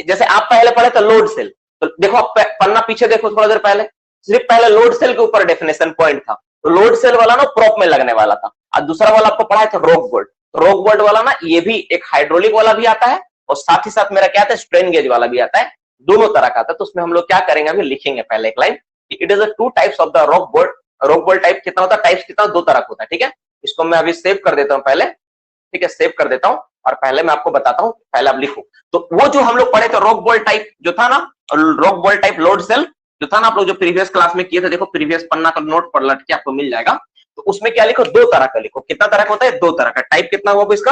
जैसे आप पहले पढ़े थे लोड सेल, तो देखो आप पन्ना पीछे देखो थोड़ा देर पहले, सिर्फ पहले लोड सेल के ऊपर डेफिनेशन पॉइंट था, तो लोड सेल वाला ना प्रोप में लगने वाला था, और दूसरा वाला आपको पढ़ा था रॉक बोल्ट। तो रॉक बोल्ट वाला ना ये भी एक हाइड्रोलिक वाला भी आता है, और साथ ही साथ मेरा क्या आता है स्ट्रेन गेज वाला भी आता है, दोनों तरह का आता है। तो उसमें हम लोग क्या करेंगे, अभी लिखेंगे पहले एक line, it is a two types of the rock bolt. Rock bolt type कितना होता है, टाइप्स कितना, दो तरह का होता है, ठीक है। इसको मैं अभी सेव कर देता हूं पहले, ठीक है, सेव कर देता हूं, और पहले मैं आपको बताता हूं, पहले आप लिखो। तो वो जो हम लोग पढ़े थे रॉक बोल्ट टाइप जो था ना, rock bolt type load cell जो था ना, आप लोग जो प्रीवियस क्लास में किए थे, देखो प्रीवियस पन्ना का नोट पढ़ लट के आपको मिल जाएगा। तो उसमें क्या लिखो, दो तरह का लिखो। कितना तरह का होता है, दो तरह का। टाइप कितना होगा इसका,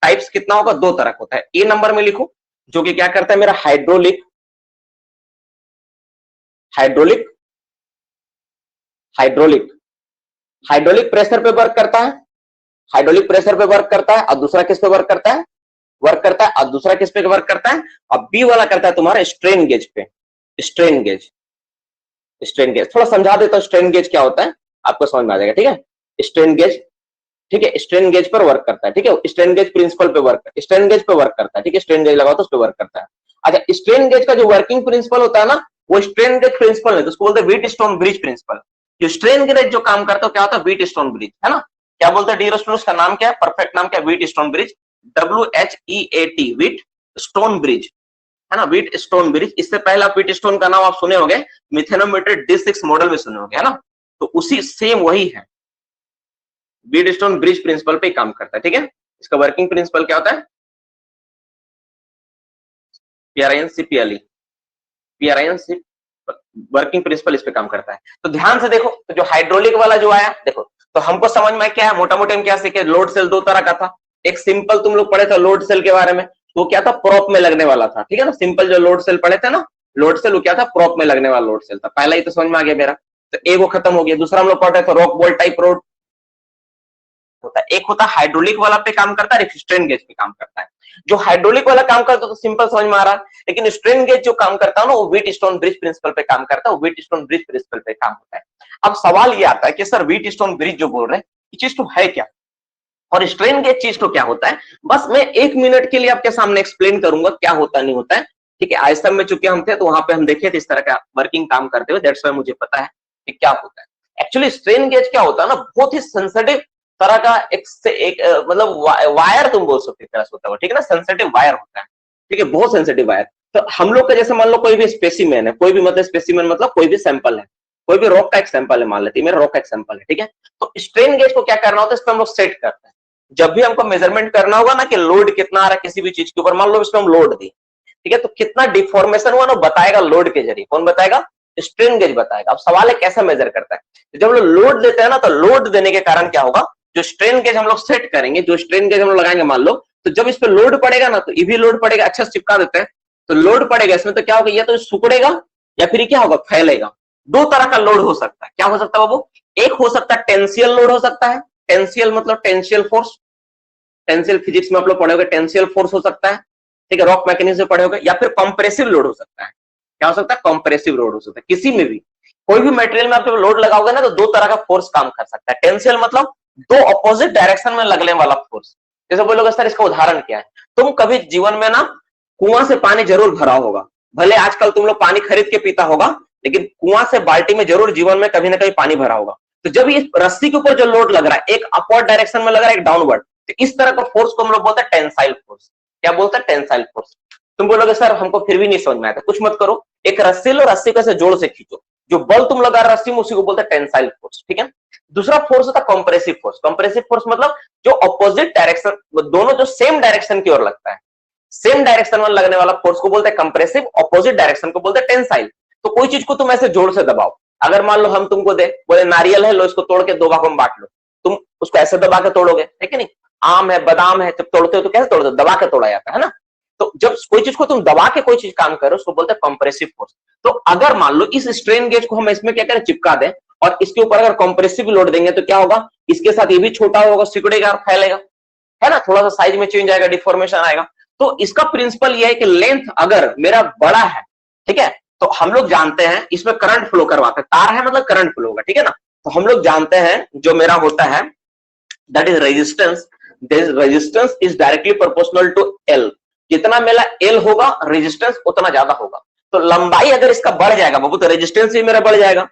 टाइप्स कितना होगा, दो तरह का होता है। ए नंबर में लिखो जो कि क्या करता है मेरा hydraulic, hydraulic hydraulic hydraulic pressure पे वर्क करता है, हाइड्रोलिक प्रेशर पे वर्क करता है। और दूसरा किस पे वर्क करता है, और दूसरा किस पे वर्क करता है, और बी वाला करता है तुम्हारा स्ट्रेन गेज पे। स्ट्रेन गेज, स्ट्रेन गेज थोड़ा समझा देता हूं, स्ट्रेन गेज क्या होता है आपको समझ में आ जाएगा, ठीक है। स्ट्रेन गेज, ठीक है, स्ट्रेन गेज पर वर्क करता है, ठीक है। स्ट्रेन गेज प्रिंसिपल पे वर्क, स्ट्रेन गेज पे वर्क करता है, ठीक है। स्ट्रेन गेज लगाओ तो उस पे वर्क करता है। अच्छा, स्ट्रेन गेज का जो वर्किंग प्रिंसिपल होता है ना, वो स्ट्रेन गेज प्रिंसिपल है, तो उसको बोलते हैं व्हीट स्टोन ब्रिज प्रिंसिपल। जो स्ट्रेन गेज जो काम करता है क्या होता है, व्हीट स्टोन ब्रिज, है ना। क्या बोलते हैं डियर स्टूडेंट्स, का नाम क्या है, परफेक्ट नाम क्या है, wheat stone bridge, WHEAT, wheat stone bridge, है ना, व्हीट स्टोन ब्रिज। इससे पहले आप व्हीट स्टोन का नाम आप सुने होंगे मिथेनोमीटर D6 मॉडल में सुने होंगे, है ना। तो उसी सेम वही है, व्हीट स्टोन ब्रिज प्रिंसिपल पे काम करता है, ठीक है। इसका वर्किंग प्रिंसिपल क्या होता है, PRINCPLE, PRINC वर्किंग प्रिंसिपल इस पे काम करता है। तो ध्यान से देखो, तो जो हाइड्रोलिक वाला जो आया देखो, तो हमको समझ में क्या है, मोटा मोटी हम क्या सीखे, लोड सेल दो तरह का था। एक सिंपल तुम लोग पढ़े थे लोड सेल के बारे में, वो क्या था, प्रोप में लगने वाला था, ठीक है ना। सिंपल जो लोड सेल पढ़े थे ना, लोड सेल वो क्या था, प्रोप में लगने वाला लोड सेल था। पहला ही तो समझ में आ गया मेरा, तो एक वो खत्म हो गया। दूसरा हम लोग पढ़े थे रॉक बोल्ट टाइप रोड होता है, एक होता है हाइड्रोलिक वाला पे काम करता है, एक स्ट्रेन गेज पे काम करता है। जो हाइड्रोलिक वाला काम करता है तो सिंपल समझ में आ रहा है, लेकिन स्ट्रेन गेज जो काम करता है ना, वो व्हीट स्टोन ब्रिज प्रिंसिपल पे काम करता है, वो व्हीट स्टोन ब्रिज प्रिंसिपल पे काम होता है। अब सवाल ये आता है कि सर व्हीट स्टोन ब्रिज जो बोल रहे हैं, ये चीज तो है क्या, और स्ट्रेन गेज चीज तो क्या होता है। बस मैं 1 मिनट के लिए आपके सामने एक्सप्लेन करूंगा क्या होता नहीं होता है, ठीक है। आईएसएम में चूंकि हम थे तो वहां पे हम देखे थे इस तरह का वर्किंग काम करते हुए, दैट्स व्हाई मुझे पता है कि क्या होता है। एक्चुअली स्ट्रेन गेज क्या होता है ना, बहुत ही सेंसिटिव तरह का एक मतलब वायर तुम बोल सकते तरह से होता है, ठीक है ना, सेंसिटिव वायर होता है, ठीक है, बहुत सेंसिटिव वायर। तो हम लोग का जैसे मान लो कोई भी स्पेसिमेन है, कोई भी मतलब स्पेसिमेन मतलब कोई भी सैंपल है, कोई भी रॉक का एक सैंपल है, मान लेते हैं मेरा रॉक का एक सैंपल है, ठीक है। तो स्ट्रेन गेज को क्या करना होता है, इस पर हम लोग सेट करते हैं। जब भी हमको मेजरमेंट करना होगा ना कि लोड कितना आ रहा है किसी भी चीज के ऊपर, मान लो इसमें हम लोड दिए, ठीक है, तो कितना डिफॉर्मेशन हुआ ना बताएगा लोड के जरिए, कौन बताएगा, स्ट्रेन गेज बताएगा। अब सवाल है कैसा मेजर करता है, जब लोग लोड देते हैं ना, तो लोड देने के कारण क्या होगा, जो स्ट्रेन गेज हम लोग सेट करेंगे, जो स्ट्रेन गेज हम लोग लगाएंगे मान लो, तो जब इस पे लोड पड़ेगा ना, तो ईवी लोड पड़ेगा, अच्छा से चिपका देते हैं, तो लोड पड़ेगा इसमें, तो क्या होगा, या तो सिकुड़ेगा या फिर क्या होगा, फैलेगा। दो तरह का लोड हो सकता है, क्या हो सकता है बाबू, एक हो सकता है टेंसियल लोड हो सकता है, टेंसियल मतलब टेंसियल फोर्स, टेंसियल फिजिक्स में आप लोग पढ़े होंगे, टेंसियल फोर्स हो सकता है, ठीक है, रॉक मैकेनिज्म पढ़े होंगे। या फिर कंप्रेसिव लोड हो सकता है, क्या हो सकता है, कंप्रेसिव लोड हो सकता है। किसी में भी कोई भी मटेरियल में आप जब लोड लगाओगे ना, तो दो तरह का फोर्स काम कर सकता है। टेंसियल मतलब दो अपोजिट डायरेक्शन में लगने वाला फोर्स। जैसे बोलोगे सर इसका उदाहरण क्या है, तुम कभी जीवन में ना कुआं से पानी जरूर भरा होगा, भले आजकल तुम लोग पानी खरीद के पीता होगा, लेकिन कुआं से बाल्टी में जरूर जीवन में कभी ना कभी पानी भरा होगा। तो जब इस रस्सी के ऊपर जो लोड लग रहा है, एक अपवर्ड डायरेक्शन में लग रहा है, एक डाउनवर्ड, तो इस तरह का फोर्स को हम लोग बोलते हैं टेंसाइल फोर्स। क्या बोलते हैं, टेंसाइल फोर्स। तुम बोलोगे सर हमको फिर भी नहीं समझ में आता, कुछ मत करो, एक रस्सी लो, रस्सी को ऐसे जोड़ से खींचो, जो बल तुम लगा रस्सी में उसी को बोलते हैं टेंसाइल फोर्स, ठीक है। दूसरा फोर्स होता है कंप्रेसिव फोर्स। कंप्रेसिव फोर्स मतलब जो अपोजिट डायरेक्शन, दोनों जो सेम डायरेक्शन की ओर लगता है, सेम डायरेक्शन में लगने वाला फोर्स को बोलते हैं कंप्रेसिव, अपोजिट डायरेक्शन को बोलते हैं टेंसाइल। तो कोई चीज को तुम ऐसे जोर से दबाओ, अगर मान लो हम तुमको दे बोले नारियल है, लो इसको तोड़ के दो भागों में बांट लो, तुम उसको ऐसे दबा के तोड़ोगे, है कि नहीं। आम है, बादाम है, जब तोड़ते हो तो कैसे तोड़ते हो, दबा के तोड़ा जाता है ना। तो जब कोई चीज को तुम दबा के कोई चीज काम करो, उसको बोलते हैं कंप्रेसिव फोर्स। तो अगर मान लो इस स्ट्रेन गेज को हम इसमें क्या करें, चिपका दें, और इसके ऊपर अगर कंप्रेसिव लोड देंगे, तो क्या होगा, इसके साथ ये भी छोटा होगा, सिकुड़ेगा और फैलेगा, है ना, थोड़ा सा साइज में चेंज आएगा, डिफॉर्मेशन आएगा। तो इसका प्रिंसिपल यह है कि लेंथ अगर मेरा बड़ा है, ठीक है, तो हम लोग जानते हैं इसमें करंट फ्लो करवाते हैं, तार है मतलब करंट फ्लो होगा, ठीक है ना। तो हम लोग जानते हैं जो मेरा होता है that is resistance, this resistance is directly proportional to L. जितना मेरा एल होगा रेजिस्टेंस उतना ज्यादा होगा। तो लंबाई अगर इसका बढ़ जाएगा बाबू, तो रेजिस्टेंस भी मेरा बढ़ जाएगा,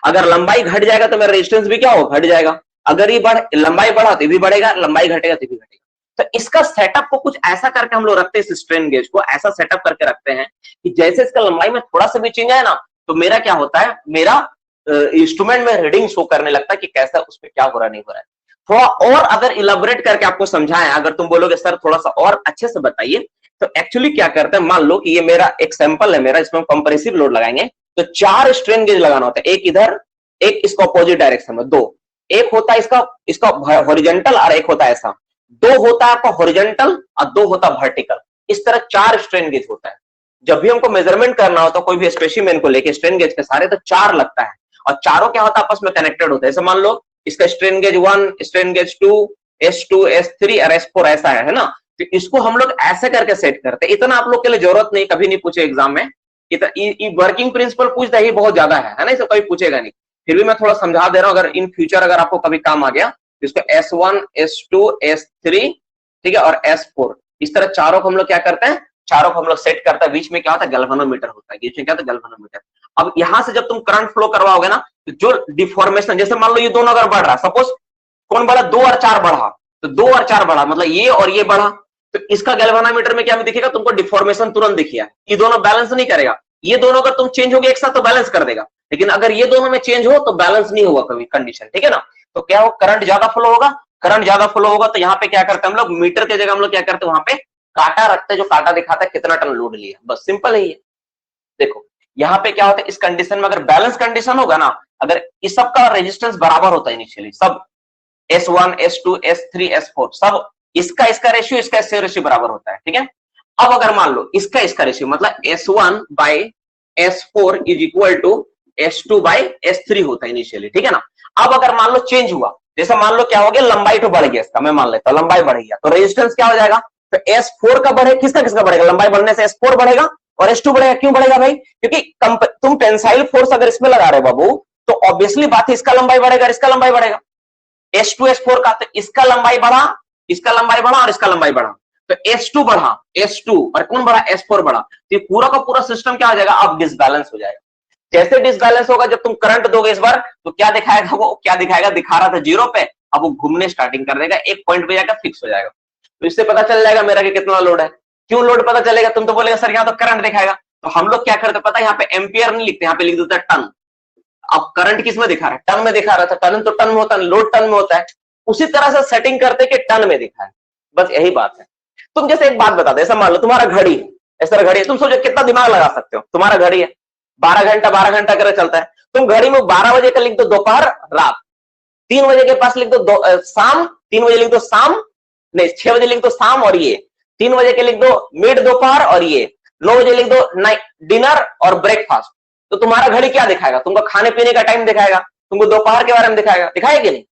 अगर लंबाई घट जाएगा तो मेरा रेजिस्टेंस भी क्या होगा, घट जाएगा। अगर ये लंबाई बढ़ा तो ये भी बढ़ेगा, लंबाई घटेगा तो ये भी घटेगा। तो इसका सेटअप को कुछ ऐसा करके हम लोग रखते हैं, इस स्ट्रेन गेज को ऐसा सेटअप करके रखते हैं कि जैसे इसका लंबाई में थोड़ा सा भी चेंज आए ना, तो मेरा क्या होता है, मेरा इंस्ट्रूमेंट में रीडिंग शो करने लगता है कि कैसा उस पर क्या हो रहा नहीं हो रहा है। थोड़ा और अगर इलाबोरेट करके आपको समझाएं, अगर तुम बोलोगे सर थोड़ा सा और अच्छे से बताइए, तो एक्चुअली क्या करते हैं, मान लो कि ये मेरा एक सैंपल है, मेरा इसमें कंप्रेसिव लोड लगाएंगे तो 4 स्ट्रेन गेज लगाना होता है, एक इधर, एक इसका अपोजिट डायरेक्शन में, 2, एक होता है इसका हॉरिजॉन्टल और एक होता है ऐसा, 2 होता है आपका हॉरिजॉन्टल और 2 होता है वर्टिकल। इस तरह 4 स्ट्रेन गेज होता है। जब भी हमको मेजरमेंट करना होता है कोई भी स्पेसिमेन को लेके स्ट्रेन गेज के सारे, तो 4 लगता है और चारों क्या होता है, आपस में कनेक्टेड होता है। जैसे मान लो इसका strain gauge 1, strain gauge 2, S2, S3 और S4 ऐसा है ना, तो इसको हम लोग ऐसे करके सेट करते हैं। इतना आप लोग के लिए जरूरत नहीं, कभी नहीं पूछे एग्जाम में, वर्किंग प्रिंसिपल पूछता ही बहुत ज्यादा है ना, इसे कभी पूछेगा नहीं। फिर भी मैं थोड़ा समझा दे रहा हूं, अगर इन फ्यूचर अगर आपको कभी काम आ गया तो इसको S1, S2, S3, ठीक है, और S4, इस तरह चारों को हम लोग क्या करते हैं, चारों को हम लोग सेट करते हैं। बीच में क्या होता है, गैल्वेनोमीटर होता है, बीच में क्या होता है, गैल्वेनोमीटर। अब यहां से जब तुम करंट फ्लो करवाओगे ना, तो जो डिफॉर्मेशन, जैसे मान लो ये दोनों अगर बढ़ रहा है, सपोज कौन बढ़ा, 2 और 4 बढ़ा, तो 2 और 4 बढ़ा, मतलब ये और ये बढ़ा, तो इसका गैल्वेनोमीटर में क्या दिखेगा, तुमको डिफॉर्मेशन तुरंत दिखेगा। ये दोनों बैलेंस नहीं करेगा, ये दोनों अगर तुम चेंज हो गए एक साथ तो बैलेंस कर देगा, लेकिन अगर ये दोनों में चेंज हो तो बैलेंस नहीं होगा कभी कंडीशन, ठीक है ना। तो क्या हो, करंट ज्यादा फ्लो होगा, करंट ज्यादा फ्लो होगा तो यहाँ पे क्या करते हैं हम लोग, मीटर की जगह हम लोग क्या करते हैं, वहां पे कांटा रखते हैं, जो कांटा दिखाता है कितना टन लोड लिया, बस सिंपल है ये। देखो यहाँ पे क्या होता है, इस कंडीशन में अगर बैलेंस कंडीशन होगा ना, अगर इस सब का रेजिस्टेंस बराबर होता है इनिशियली, सब S1, S2, S3, S4 सब इसका रेशियो इसका रेशियो बराबर होता है, ठीक है। अब अगर मान लो इसका रेशियो मतलब S1 by S4 is equal to S2 by S3 होता है इनिशियली, ठीक है ना। अब अगर मान लो चेंज हुआ, जैसे मान लो क्या हो गया, लंबाई तो बढ़ गया इसका, मैं मान लेता हूं लंबाई बढ़ गया, तो रेजिस्टेंस क्या हो जाएगा, तो S4 का बढ़े, किसका बढ़ेगा, लंबाई बढ़ने से S4 बढ़ेगा और S2 बढ़ेगा। क्यों बढ़ेगा भाई, क्योंकि तुम टेंसाइल फोर्स अगर इसमें लगा रहे हो बाबू, तो ऑब्वियसली बात है इसका लंबाई बढ़ेगा, इसका लंबाई बढ़ेगा, S2 S4 का, तो इसका लंबाई बढ़ा, इसका लंबाई बढ़ा और इसका लंबाई बढ़ा, तो S2 बढ़ा, S2 और कौन बढ़ा, S4 बढ़ा, तो ये पूरा का पूरा सिस्टम क्या हो जाएगा, अब डिसबैलेंस हो जाएगा। जैसे डिसबैलेंस होगा, जब तुम करंट दोगे इस बार, तो क्या दिखाएगा, वो क्या दिखाएगा, दिखा रहा था 0 पे, अब वो घूमने स्टार्टिंग कर देगा, एक पॉइंट पे जाकर फिक्स हो जाएगा। तो इससे पता चल जाएगा मेरा कि कितना लोड है। क्यों लोड पता चलेगा, तुम तो बोलेगा सर यहाँ तो करंट दिखाएगा, तो हम लोग क्या करते पता है, यहाँ पे एम्पियर नहीं लिखते, यहाँ पे लिख देता है टन। अब करंट किस में दिखा रहा है, टन में दिखा रहा था, करंट तो टन में होता है, लोड टन में होता है, उसी तरह से सेटिंग करते कि टन में दिखा है, बस यही बात है। तुम जैसे एक बात बता दो, ऐसा मान लो तुम्हारा घड़ी है, इस तरह घड़ी है, तुम सोचो कितना दिमाग लगा सकते हो, तुम्हारा घड़ी है 12 घंटा कर चलता है, तुम घड़ी में 12 बजे का लिख दो दोपहर रात, 3 बजे के पास लिख दो शाम, 3 बजे लिख दो शाम, नहीं 6 बजे लिख दो शाम, और ये 3 बजे के लिख दो मिड दोपहर, और ये 9 बजे लिख दो नाइट डिनर और ब्रेकफास्ट। तो तुम्हारा घड़ी क्या दिखाएगा, तुमको खाने पीने का टाइम दिखाएगा, तुमको दोपहर के बारे में दिखाएगा कि नहीं।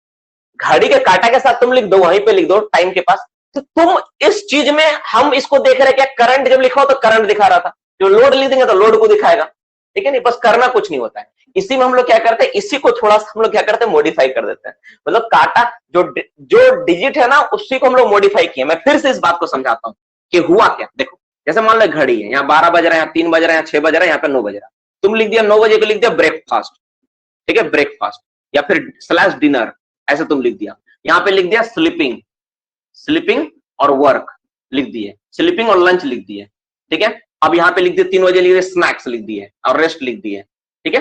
घड़ी के कांटा के साथ तुम लिख दो, वहीं पे लिख दो टाइम के पास। तो तुम इस चीज में हम इसको देख रहे, क्या करंट जब लिखा हो तो करंट दिखा रहा था, जो लोड लिख देंगे तो लोड को दिखाएगा, ठीक है नहीं, बस करना कुछ नहीं होता है। इसी में हम लोग क्या करते हैं, इसी को थोड़ा सा हम लोग क्या करते हैं, मॉडिफाई कर देते हैं, मतलब कांटा जो डिजिट है ना, उसी को हम लोग मॉडिफाई किए। मैं फिर से इस बात को समझाता हूँ कि हुआ क्या। देखो जैसे मान लो घड़ी है, यहाँ 12 बज रहा है, यहाँ 3 बज रहा है, यहाँ 6 बज रहा है, यहाँ पे 9 बज रहा है, तुम लिख दिया 9 बजे को लिख दिया ब्रेकफास्ट, ठीक है, ब्रेकफास्ट, या फिर स्लैश डिनर ऐसे तुम लिख दिया। यहाँ पे लिख दिया स्लीपिंग और वर्क लिख दिए, स्लीपिंग और लंच लिख दिए, ठीक है। अब यहाँ पे लिख दिए 3 बजे लिख दिए स्नैक्स लिख दिए और रेस्ट लिख दिए, ठीक है।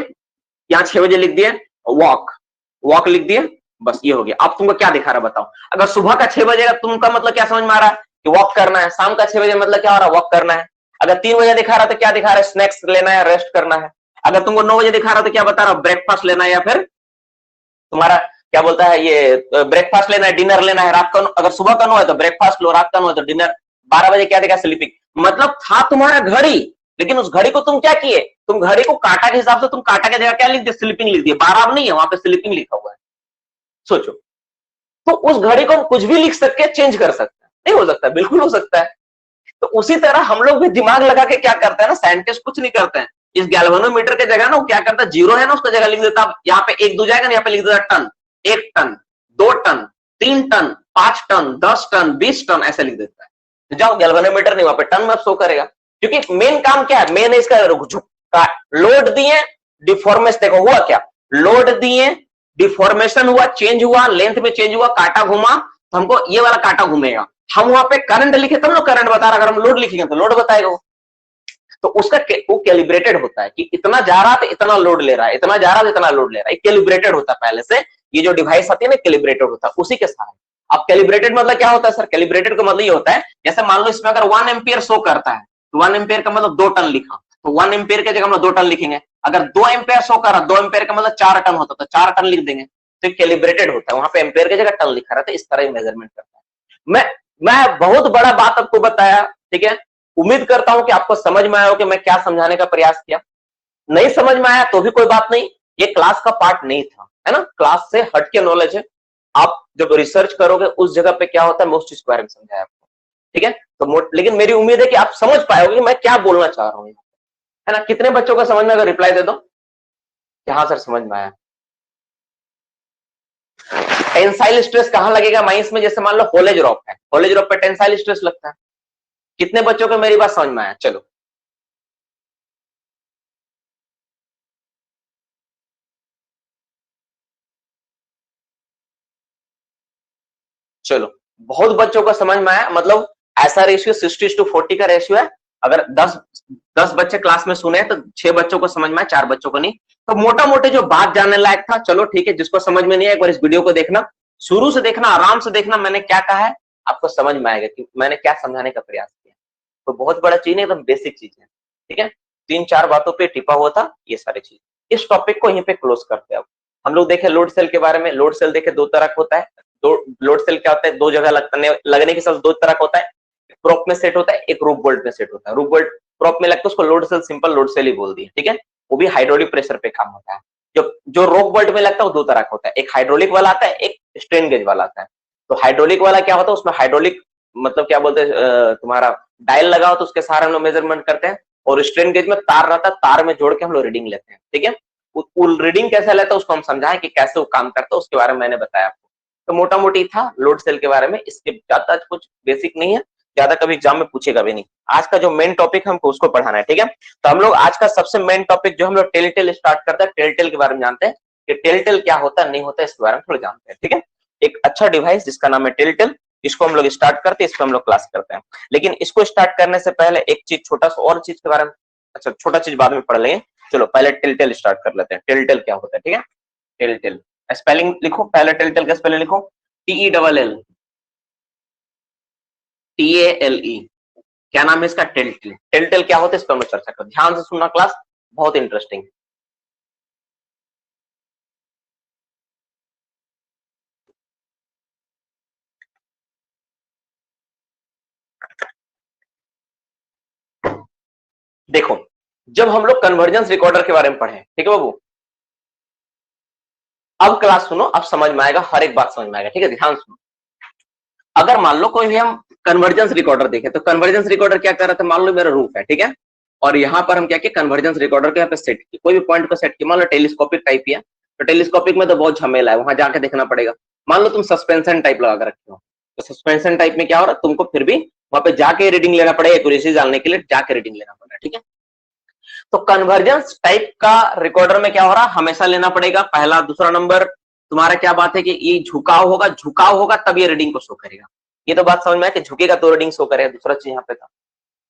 यहाँ 6 बजे लिख दिए वॉक लिख दिए, बस ये हो गया। अब तुमको क्या दिखा रहा है बताओ, अगर सुबह का 6 बजे का तुमका मतलब क्या समझ में आ रहा है कि वॉक करना है, शाम का 6 बजे मतलब क्या हो रहा है, वॉक करना है। अगर 3 बजे दिखा रहा तो क्या दिखा रहा है, स्नैक्स लेना है, रेस्ट करना है। अगर तुमको 9 बजे दिखा रहा तो क्या बता रहा, ब्रेकफास्ट लेना है, या फिर तुम्हारा क्या बोलता है ये ब्रेकफास्ट लेना है, डिनर लेना है। रात का अगर सुबह का 9 है तो ब्रेकफास्ट लो, रात का 9 है तो डिनर। 12 बजे क्या देखा, स्लीपिंग, मतलब था तुम्हारा घड़ी, लेकिन उस घड़ी को तुम क्या किए, तुम घड़ी को कांटा के हिसाब से तुम कांटा की जगह क्या लिख दिए, स्लीपिंग लिख दिए। 12 अब नहीं है, वहां पे स्लीपिंग लिखा हुआ है। सोचो, तो उस घड़ी को हम कुछ भी लिख सकते हैं, चेंज कर सकते हैं, नहीं हो सकता, बिल्कुल हो सकता है। तो उसी तरह हम लोग भी दिमाग लगा के क्या करते हैं ना, साइंटिस्ट कुछ नहीं करते हैं, इस गैल्वेनोमीटर के जगह ना वो क्या करता है, 0 है ना उसका जगह लिख देता, यहाँ पे 1 2 जाएगा ना, यहाँ पे लिख देता ton, 1 ton 2 ton 3 ton 5 ton 10 ton 20 ton ऐसे लिख देता है। तो जाओ गैल्वेनोमीटर नहीं, वहां पे टन में शो करेगा, क्योंकि मेन काम क्या है, मेन इसका लोड दिए, डिफॉर्मेशन देखो हुआ क्या, लोड दिए, डिफॉर्मेशन हुआ, चेंज हुआ, लेंथ में चेंज हुआ, कांटा घुमा, तो हमको ये वाला कांटा घूमेगा। हम वहां पे करंट लिखे तब ना करंट बता रहा, अगर हम लोड लिखेंगे तो लोड बताएगा वो। तो उसका वो कैलिब्रेटेड होता है कि इतना जा रहा तो इतना लोड ले रहा है, इतना जा रहा तो इतना लोड ले रहा है, कैलिब्रेटेड होता है पहले से। ये जो डिवाइस आती है ना कैलिब्रेटेड होता है उसी के साथ। अब कैलिब्रेटेड मतलब क्या होता है सर? कैलिब्रेटेड का मतलब ये होता है, जैसे मान लो इसमें अगर 1 एम्पियर शो करता है तो 1 एम्पियर का मतलब 2 टन लिखा, तो 1 एम्पियर की जगह हम लोग 2 टन लिखेंगे। अगर 2 एम्पियर शो कर रहा, 2 एम्पियर का मतलब 4 टन होता तो 4 टन लिख देंगे। तो कैलिब्रेटेड होता है, वहां पे एम्पियर की जगह टन लिखा रहता है, इस तरह मेजरमेंट करता है। मैं बहुत बड़ा बात आपको बताया, ठीक है। उम्मीद करता हूं कि आपको समझ में आया हो कि मैं क्या समझाने का प्रयास किया। नहीं समझ में आया तो भी कोई बात नहीं, ये क्लास का पार्ट नहीं था, है ना, क्लास से हट के नॉलेज है। आप जब रिसर्च करोगे उस जगह पे क्या होता है मैं उस चीज के बारे में समझाया आपको, ठीक है। तो लेकिन मेरी उम्मीद है कि आप समझ पाओगे कि मैं क्या बोलना चाह रहा हूं, है ना। कितने बच्चों को समझ में, अगर रिप्लाई दे दो कि हाँ सर समझ में आया। टेंसाइल स्ट्रेस कहां लगेगा माइंस में? जैसे मान लो होलेज रॉक है, होलेज रॉक पे टेंसाइल स्ट्रेस लगता है। कितने बच्चों को मेरी बात समझ में आया? चलो चलो, बहुत बच्चों को समझ में आया। मतलब ऐसा रेशियो 60:40 का रेशियो है। अगर 10 बच्चे क्लास में सुने तो 6 बच्चों को समझ में आया, 4 बच्चों को नहीं। तो मोटा मोटे जो बात जानने लायक था, चलो ठीक है, जिसको समझ में नहीं आया एक बार इस वीडियो को देखना, शुरू से देखना, आराम से देखना, मैंने क्या कहा है आपको समझ में आएगा कि मैंने क्या समझाने का प्रयास किया। तो बहुत बड़ा चीज नहीं, एकदम बेसिक चीज है, ठीक है। 3-4 बातों पे टिपा हुआ था ये सारी चीज। इस टॉपिक को यहीं पे क्लोज करते हैं। अब हम लोग देखे लोड सेल के बारे में। लोड सेल देखे 2 तरह का होता है। दो लोड सेल क्या होता है? 2 जगह लगने के साथ 2 तरह का होता है। प्रोप में सेट होता है, एक रूफ बोल्ट में सेट होता है। रूफ बोल्ट प्रोप में लगता है, उसको load cell, simple load cell ही बोल दिए, ठीक है। वो भी हाइड्रोलिक प्रेशर पे काम होता है। जो जो रोक बोल्ट में लगता है वो 2 तरह का होता है, एक हाइड्रोलिक वाला आता है, एक स्ट्रेन गेज वाला आता है। तो हाइड्रोलिक वाला क्या होता है? उसमें हाइड्रोलिक मतलब क्या बोलते हैं, तुम्हारा डायल लगा हो तो उसके सहारे हम लोग मेजरमेंट करते हैं। और स्ट्रेन गेज में तार रहता है, तार में जोड़ के हम लोग रीडिंग लेते हैं, ठीक है। रीडिंग कैसे लेता है उसको हम समझाएं कि कैसे वो काम करता है, उसके बारे में मैंने बताया आपको। तो मोटा मोटी था लोड सेल के बारे में, इसके ज्यादा कुछ बेसिक नहीं है, ज्यादा कभी एग्जाम में पूछेगा भी नहीं। आज का जो मेन टॉपिक हमको उसको पढ़ाना है, ठीक है। तो हम लोग आज का सबसे मेन टॉपिक जो हम लोग टेल टेल स्टार्ट करते हैं, टेल टेल के बारे में जानते हैं कि टेल टेल क्या होता है नहीं होता है, इसके बारे में थोड़ा जानते हैं, ठीक है। एक अच्छा डिवाइस जिसका नाम है टेल टेल, इसको हम लोग स्टार्ट करते हैं, इस पर हम लोग क्लास करते हैं। लेकिन इसको स्टार्ट करने से पहले एक चीज, छोटा सा और चीज के बारे में, अच्छा छोटा चीज बाद में पढ़ लेंगे। चलो पहले टेल टेल स्टार्ट कर लेते हैं। टेल टेल क्या होता है, ठीक है। टेल टेल स्पेलिंग लिखो, पहले टेल टेल का स्पेलिंग लिखो, TELL, क्या नाम है इसका? Tell tell. टेल टेल क्या होता है इस पर हम लोग चर्चा करें, ध्यान से सुनना क्लास, बहुत इंटरेस्टिंग। देखो, जब हम लोग कन्वर्जेंस रिकॉर्डर के बारे में पढ़े, ठीक है बाबू, अब क्लास सुनो, अब समझ में आएगा, हर एक बात समझ में आएगा, ठीक है, ध्यान सुनो। अगर मान लो कोई भी हम कन्वर्जेंस रिकॉर्डर देखे, तो कन्वर्जेंस रिकॉर्डर क्या कर रहा था? मान लो मेरा रूफ है, ठीक है, और यहाँ पर हम क्या किया, कन्वर्जेंस रिकॉर्डर को यहाँ पे सेट किया, कोई भी पॉइंट को सेट किया। मान लो टेलीस्कोपिक टाइप किया, तो टेलीस्कोपिक में तो बहुत झमेला है, वहां जाके देखना पड़ेगा। मान लो तुम सस्पेंशन टाइप लगा कर रखे हो, तो सस्पेंशन टाइप में क्या हो रहा है, तुमको फिर भी वहां पे जाके रीडिंग लेना पड़ेगा, एक्यूरेसी जानने के लिए जाके रीडिंग लेना पड़ेगा, ठीक है। तो कन्वर्जेंस टाइप का रिकॉर्डर में क्या हो रहा है, हमेशा लेना पड़ेगा पहला। दूसरा नंबर तुम्हारा क्या बात है कि ये झुकाव होगा, झुकाव होगा तब ये रीडिंग को शो करेगा। ये तो बात समझ में है कि झुकेगा तो रीडिंग शो करेगा। दूसरा चीज यहाँ पे था।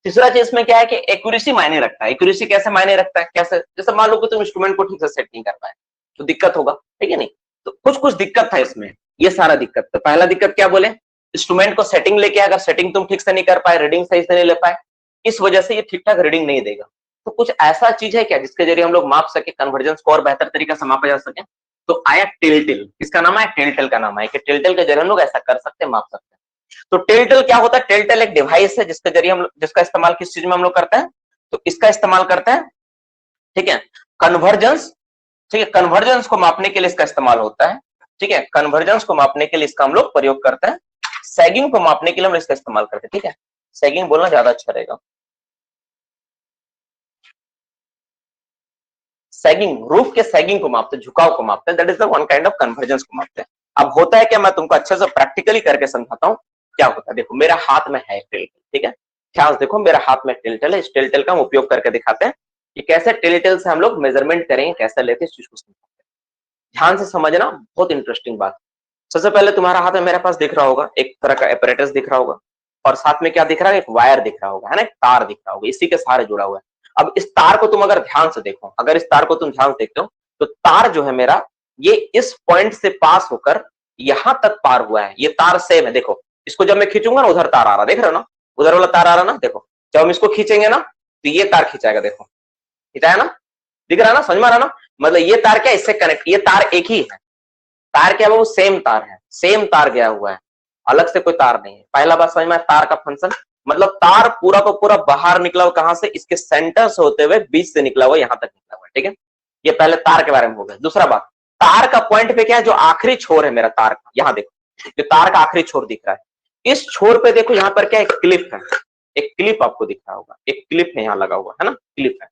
तीसरा चीज इसमें क्या है कि एक्यूरेसी मायने रखता है। एक्यूरेसी कैसे मायने रखता है? कैसे? जैसे मान लो कि तुम इंस्ट्रूमेंट को ठीक से सेट नहीं कर पाए तो दिक्कत होगा, ठीक है नहीं। तो कुछ कुछ दिक्कत था इसमें, ये सारा दिक्कत। तो पहला दिक्कत क्या बोले, इंस्ट्रूमेंट को सेटिंग लेके, अगर सेटिंग तुम ठीक से नहीं कर पाए, रीडिंग सही से नहीं ले पाए, इस वजह से ये ठीक ठाक रीडिंग नहीं देगा। तो कुछ ऐसा चीज है क्या जिसके जरिए हम लोग माप सके, कन्वर्जेंस को और बेहतर तरीका से मापा जा सके? तो आया टेलटेल। किसका नाम है? टेलटेल का नाम है कि टेलटेल के जरिए हम लोग ऐसा कर सकते हैं, माप सकते हैं। तो टेलटेल क्या होता है? टेलटेल एक डिवाइस है जिसके जरिए हम लोग, जिसका इस्तेमाल किस चीज में हम लोग करते हैं, तो इसका इस्तेमाल करते हैं, ठीक है, कन्वर्जेंस, ठीक है, कन्वर्जेंस को मापने के लिए इसका इस्तेमाल होता है, ठीक है, कन्वर्जेंस को मापने के लिए इसका हम लोग प्रयोग करते हैं। सैगिंग को मापने के लिए हम इसका इस्तेमाल करते हैं, ठीक है। सैगिंग बोलना ज्यादा अच्छा रहेगा। सैगिंग, रूफ के सैगिंग को मापते हैं, झुकाव को मापते हैं, that is the one kind of convergence को मापते हैं। अब होता है क्या, मैं तुमको अच्छे से प्रैक्टिकली करके समझाता हूँ क्या होता है। देखो मेरा हाथ में है टेलटेल, ठीक है, ध्यान से देखो, मेरा हाथ में टेलटेल है। इस टेलटेल का हम उपयोग करके दिखाते हैं कि कैसे टेलटेल से हम लोग मेजरमेंट करेंगे, कैसे लेते हैं इस चीज को समझाते हैं। ध्यान से समझना, बहुत इंटरेस्टिंग बात। सबसे पहले तुम्हारा हाथ में मेरे पास दिख रहा होगा, एक तरह का एपरेटस दिख रहा होगा, और साथ में क्या दिख रहा है, एक वायर दिख रहा होगा, है ना, एक तार दिख रहा होगा, इसी के सहारे जुड़ा हुआ है। अब इस तार को तुम अगर ध्यान से देखो, अगर इस तार को तुम ध्यान से देखते हो, तो तार जो है मेरा, ये इस पॉइंट से पास होकर यहां तक पार हुआ है। ये तार सेम है, देखो इसको जब मैं खींचूंगा ना, उधर तार आ रहा, देख रहे हो ना, उधर वाला तार आ रहा ना, देखो जब हम इसको खींचेंगे ना, तो ये तार खींचाएगा, देखो खींचाया ना, दिख रहा है ना, समझ में आ रहा ना, मतलब ये तार क्या इससे कनेक्ट, ये तार एक ही है, तार क्या है वो सेम तार है, सेम तार गया हुआ है, अलग से कोई तार नहीं है। पहला बात समझ में, तार का फंक्शन मतलब तार पूरा का पूरा बाहर निकला हुआ, कहां से, इसके सेंटर से होते हुए बीच से निकला हुआ, यहां तक निकला हुआ है, ठीक है। ये पहले तार के बारे में हो गया। दूसरा बात, तार का पॉइंट पे क्या है, जो आखिरी छोर है मेरा तार का, यहां देखो जो तार का आखिरी छोर दिख रहा है, इस छोर पे देखो यहां पर क्या, एक क्लिप है, एक क्लिप आपको दिख रहा होगा, एक क्लिप है यहां लगा हुआ है ना, क्लिप है।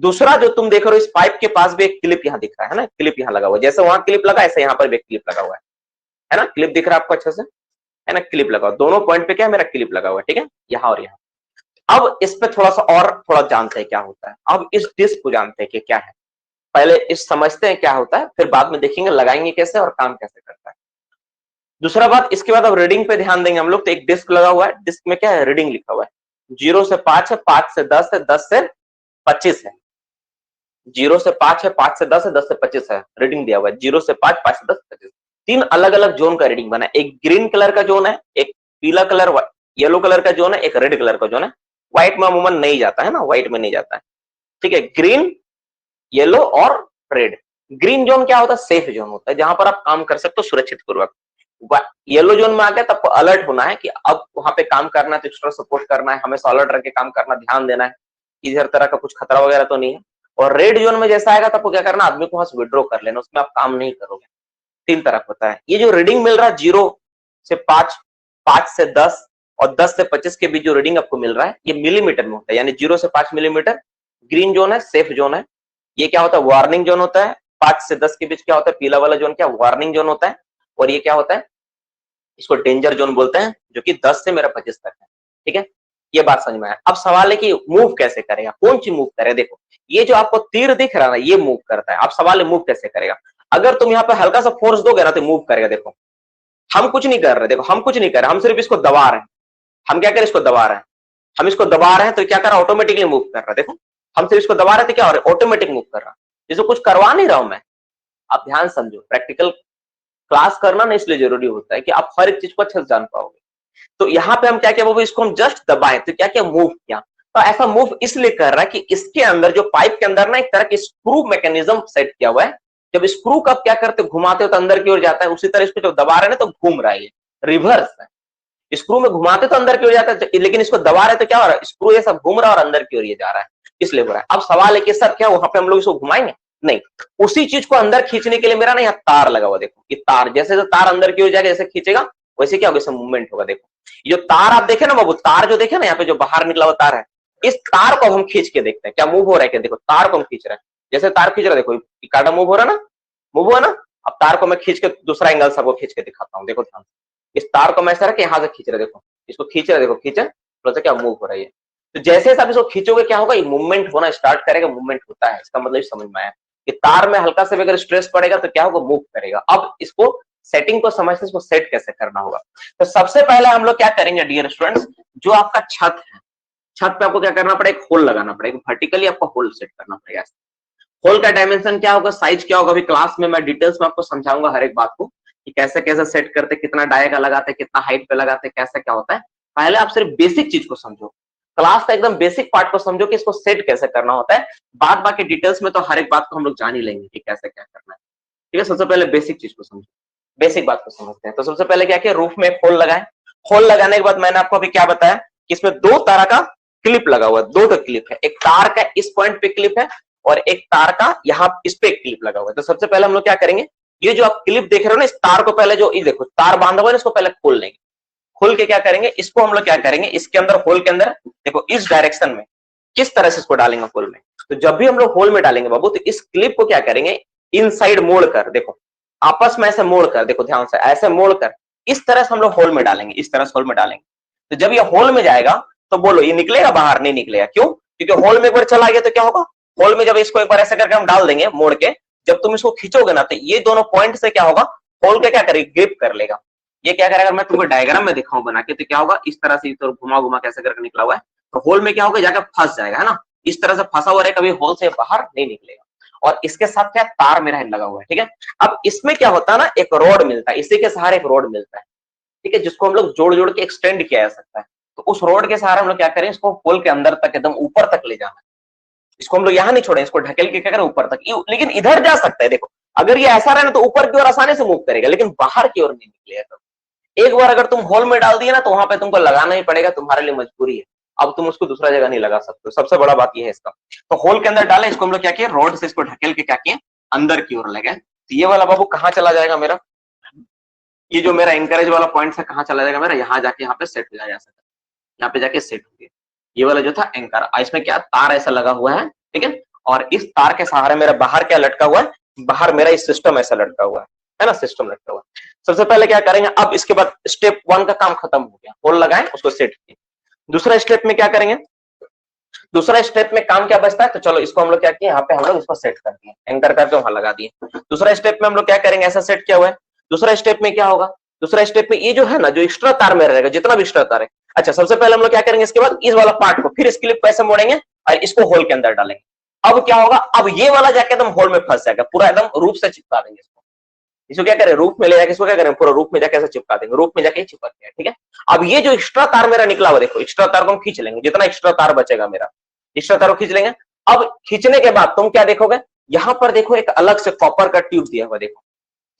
दूसरा जो तुम देख रहे हो, इस पाइप के पास भी एक क्लिप यहां दिख रहा है ना, क्लिप यहां लगा हुआ है, जैसे वहां क्लिप लगा ऐसे यहां पर भी एक क्लिप लगा हुआ है ना, क्लिप दिख रहा है आपको अच्छे से, है ना, क्लिप लगा हुआ, दोनों पॉइंट पे क्या है मेरा क्लिप लगा हुआ है, ठीक है, यहाँ और यहाँ। अब इस पे थोड़ा सा और थोड़ा जानते हैं क्या होता है। अब इस डिस्क को जानते हैं कि क्या है, पहले इस समझते हैं क्या होता है, फिर बाद में देखेंगे लगाएंगे कैसे और काम कैसे करता है। दूसरा बात, इसके बाद अब रीडिंग पे ध्यान देंगे हम लोग। तो एक डिस्क लगा हुआ है, डिस्क में क्या है, रीडिंग लिखा हुआ है, 0 से 5 है, 5 से 10 है, 10 से 25 है, 0 से 5 है, 5 से 10 है, 10 से 25 है, रीडिंग दिया हुआ है 0 से 5, 5 से 10, 25। तीन अलग अलग जोन का रीडिंग बना है, एक ग्रीन कलर का जोन है, एक पीला कलर येलो कलर का जोन है, एक रेड कलर का जोन है। व्हाइट में अमूमन नहीं जाता है ना, व्हाइट में नहीं जाता है, ठीक है। ग्रीन, येलो और रेड। ग्रीन जोन क्या होता है, सेफ जोन होता है, जहां पर आप काम कर सकते हो सुरक्षित पूर्वक। येलो जोन में आ गया तब अलर्ट होना है कि अब वहां पे काम करना है, तो एक्स्ट्रा सपोर्ट करना है, हमेशा अलर्ट रख के काम करना, ध्यान देना है, इधर तरह का कुछ खतरा वगैरह तो नहीं है। और रेड जोन में जैसा आएगा तब क्या करना, आदमी को वहां से विड्रॉ कर लेना, उसमें आप काम नहीं करोगे। तीन तरफ होता है। ये जो रीडिंग मिल रहा है 0 से 5, 5 से 10 और 10 से 25 के बीच जो रीडिंग आपको मिल रहा है, ये मिलीमीटर में होता है, यानी 0 से 5 मिलीमीटर ग्रीन जोन है, सेफ जोन है। ये क्या होता है, वार्निंग जोन होता है। 5 से 10 के बीच क्या होता है, पीला वाला जोन क्या वार्निंग जोन होता है। और ये क्या होता है, इसको डेंजर जोन बोलते हैं, जो कि 10 से मेरा 25 तक है, ठीक है। ये बात समझ में आया। अब सवाल है कि मूव कैसे करेगा, कौन सी मूव करेगा। देखो ये जो आपको तीर दिख रहा है ना, ये मूव करता है। अब सवाल है मूव कैसे करेगा। अगर तुम यहाँ पे हल्का सा फोर्स दोगे ना तो मूव करेगा। देखो हम कुछ नहीं कर रहे, देखो हम कुछ नहीं कर रहे, हम सिर्फ इसको दबा रहे हैं। हम क्या करें, इसको दबा रहे हैं, हम इसको दबा रहे हैं तो क्या कर रहा है, ऑटोमेटिकली मूव कर रहा है। देखो हम सिर्फ इसको दबा रहे थे, क्या हो रहा है, ऑटोमेटिक मूव कर रहा है, जिसको कुछ करवा नहीं रहा हूं मैं। आप ध्यान समझो, प्रैक्टिकल क्लास करना ना इसलिए जरूरी होता है कि आप हर एक चीज को अच्छे से जान पाओगे। तो यहाँ पे हम क्या किया, वो इसको हम जस्ट दबाए तो क्या किया, मूव किया। तो ऐसा मूव इसलिए कर रहा है कि इसके अंदर जो पाइप के अंदर ना एक तरह की स्क्रू मैकेनिज्म सेट किया हुआ है। जब स्क्रू का क्या करते, घुमाते हो तो अंदर की ओर जाता है, उसी तरह इसको जब दबा रहे हैं तो घूम रहा है, रिवर्स है। स्क्रू में घुमाते तो अंदर की ओर जाता है, लेकिन इसको दबा रहे तो क्या हो रहा है, स्क्रू ये सब घूम रहा है और अंदर की ओर ये जा रहा है, इसलिए हो रहा है। अब सवाल है कि सर क्या वहां पे हम लोग इसको घुमाएंगे, नहीं, उसी चीज को अंदर खींचने के लिए मेरा ना यहाँ तार लगा हुआ। देखो ये तार, जैसे जो तार अंदर की ओर जाएगा, जैसे खींचेगा वैसे क्या होगा, जैसे मूवमेंट होगा। देखो ये जो तार आप देखे ना बाबू, तार जो देखे ना यहाँ पे जो बाहर निकला हुआ तार है, इस तार को हम खींच के देखते हैं क्या मूव हो रहा है क्या। देखो तार को हम खींच रहे हैं, जैसे तार खींच रहा है, देखो काटा मूव हो रहा है ना, मूव हुआ ना। अब तार को मैं खींच के दूसरा एंगल सबको खींच के दिखाता हूँ। देखो ध्यान, इस तार को मैं ऐसा रख यहाँ से खींच रहे, देखो इसको खींच रहे, देखो खींचे थोड़ा सा क्या मूव हो रहा है। तो जैसे आप इसको खींचोगे क्या होगा, ये मूवमेंट होना स्टार्ट करेगा, मूवमेंट होता है, इसका मतलब समझ में आया कि तार में हल्का से भी अगर स्ट्रेस पड़ेगा तो क्या होगा, मूव करेगा। अब इसको सेटिंग को समझते, इसको सेट कैसे करना होगा। तो सबसे पहले हम लोग क्या करेंगे डियर स्टूडेंट्स, जो आपका छत है, छत पे आपको क्या करना पड़ेगा, एक होल लगाना पड़ेगा, वर्टिकली आपको होल सेट करना पड़ेगा। होल का डायमेंशन क्या होगा, साइज क्या होगा, अभी क्लास में मैं डिटेल्स में आपको समझाऊंगा हर एक बात को कि कैसे कैसे सेट करते, कितना डायगा लगाते, कितना हाइट पे लगाते, कैसे क्या होता है। पहले आप सिर्फ बेसिक चीज को समझो, क्लास का एकदम बेसिक पार्ट को समझो कि इसको सेट कैसे करना होता है। बाद बाकी डिटेल्स में तो हर एक बात को हम लोग जान ही लेंगे कि कैसे क्या करना है, ठीक है। सबसे पहले बेसिक चीज को समझो, बेसिक बात को समझते हैं। तो सबसे पहले क्या किया, रूफ में एक होल लगाए। होल लगाने के बाद मैंने आपको अभी क्या बताया कि इसमें दो तरह का क्लिप लगा हुआ है, दो क्लिप है, एक तार का इस पॉइंट पे क्लिप है और एक तार का यहाँ इस पे एक क्लिप लगा हुआ है। तो सबसे पहले हम लोग क्या करेंगे, ये जो आप क्लिप देख रहे हो ना, इस तार को पहले जो ये देखो तार बांधा हुआ है, इसको पहले खोल लेंगे। खोल के क्या करेंगे, इसको हम लोग क्या करेंगे, इसके अंदर होल के अंदर देखो इस डायरेक्शन में किस तरह से इसको डालेंगे होल में। तो जब भी हम लोग होल में डालेंगे बाबू, तो इस क्लिप को क्या करेंगे, इनसाइड मोड़ कर, देखो आपस में ऐसे मोड़ कर, देखो ध्यान से ऐसे मोड़ कर इस तरह से हम लोग होल में डालेंगे, इस तरह से होल में डालेंगे। तो जब ये होल में जाएगा तो बोलो ये निकलेगा बाहर, नहीं निकलेगा। क्यों, क्योंकि होल में एक बार चला गया तो क्या होगा, होल में जब इसको एक बार ऐसे करके हम डाल देंगे मोड़ के, जब तुम इसको खींचोगे ना तो ये दोनों पॉइंट से क्या होगा, होल के क्या करेगा, ग्रिप कर लेगा। ये क्या करेगा, मैं तुमको डायग्राम में दिखाऊं बना के तो क्या होगा, इस तरह से घुमा घुमा कैसे करके निकला हुआ है, तो होल में क्या होगा, जाकर फंस जाएगा, है ना। इस तरह से फंसा हुआ रहेगा, कभी होल से बाहर नहीं निकलेगा। और इसके साथ क्या तार मेरा लगा हुआ है, ठीक है। अब इसमें क्या होता है ना, एक रोड मिलता है, इसी के सहारे एक रोड मिलता है, ठीक है, जिसको हम लोग जोड़ जोड़ के एक्सटेंड किया जा सकता है। तो उस रोड के सहारे हम लोग क्या करें, इसको होल के अंदर तक एकदम ऊपर तक ले जाना है। इसको हम लोग यहाँ नहीं छोड़े, इसको ढकेल के क्या करें ऊपर तक, लेकिन इधर जा सकता है। देखो अगर ये ऐसा रहे ना तो ऊपर की ओर आसानी से मूव करेगा, लेकिन बाहर की ओर नहीं निकलेगा। एक बार अगर तुम होल में डाल दिए ना तो वहां पे तुमको लगाना ही पड़ेगा, तुम्हारे लिए मजबूरी है। अब तुम उसको दूसरा जगह नहीं लगा सकते, सबसे बड़ा बात यह है इसका। तो होल के अंदर डाले, इसको हम लोग क्या किए, रोड से इसको ढकेल के क्या किए, अंदर की ओर ले गए। तो ये वाला बाबू कहाँ चला जाएगा मेरा, ये जो मेरा एंकरेज वाला पॉइंट है कहाँ चला जाएगा मेरा, यहाँ जाके यहाँ पे सेट हो जाएगा, यहाँ पे जाके सेट हो गया। ये वाला जो था एंकर, इसमें क्या तार ऐसा लगा हुआ है, ठीक है। और इस तार के सहारे मेरा बाहर क्या लटका हुआ है, बाहर मेरा इस सिस्टम ऐसा लटका हुआ है ना, सिस्टम लटका हुआ है। सबसे पहले क्या करेंगे, अब इसके बाद स्टेप 1 का काम खत्म हो गया, होल लगाए उसको सेट किए। दूसरा स्टेप में क्या करेंगे, दूसरा स्टेप में काम क्या बचता है, तो चलो इसको हम लोग क्या किए, यहाँ पे हम लोग इसको सेट कर दिए, एंकर करके वहां लगा दिए। दूसरा स्टेप में हम लोग क्या करेंगे, ऐसा सेट किया हुआ है। दूसरा स्टेप में क्या होगा, दूसरा स्टेप में ये जो है ना, जो एक्स्ट्रा तार में रहेगा, जितना भी एक्स्ट्रा तार है, अच्छा सबसे पहले हम लोग क्या करेंगे, इसके बाद इस वाला पार्ट को फिर इस क्लिप को ऐसे मोड़ेंगे और इसको होल के अंदर डालेंगे। अब क्या होगा, अब ये वाला जाके एकदम होल में फंस जाएगा, पूरा एकदम रूप से चिपका देंगे इसको क्या करें, रूप में ले जाके इसको क्या करें, पूरा रूप में जाके ऐसे चिपका देंगे, रूप में जाके चिपक गया, ठीक है। अब ये जो एक्स्ट्रा तार मेरा निकला हुआ, देखो एक्स्ट्रा तार को हम खींच लेंगे, जितना एक्स्ट्रा तार बचेगा मेरा, एक्स्ट्रा तार को खींच लेंगे। अब खींचने के बाद तुम क्या देखोगे, यहां पर देखो एक अलग से कॉपर का ट्यूब दिया हुआ, देखो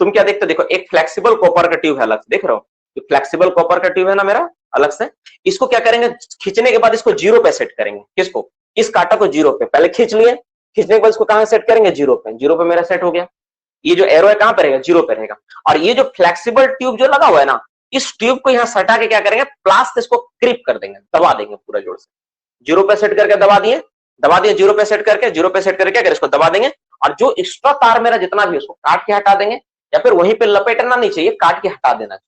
तुम क्या देखते हो, देखो एक फ्लेक्सिबल कॉपर का ट्यूब है अलग से, देख रहे हो, फ्लेक्सिबल कॉपर का ट्यूब है ना मेरा अलग से। इसको क्या करेंगे, खींचने के बाद इसको 0 पे सेट करेंगे, किसको, इस कांटा को 0 पे, पहले खींच लिए, खींचने के बाद इसको कहां सेट करेंगे, 0 पे, 0 पे मेरा सेट हो गया। ये जो एरो है कहां पे रहेगा, 0 पे रहेगा। और ये जो फ्लेक्सिबल ट्यूब जो लगा हुआ है ना, इस ट्यूब को यहां सटा के क्या करेंगे, प्लास से इसको क्रिप कर देंगे, दबा देंगे पूरा जोर से। 0 पे सेट करके दबा दिए, 0 पे सेट करके, 0 पे सेट करके क्या करें, इसको दबा देंगे। और जो एक्स्ट्रा तार मेरा जितना भी उसको काट के हटा देंगे, या फिर वहीं पे लपेटना नहीं चाहिए, काट के हटा देना चाहिए,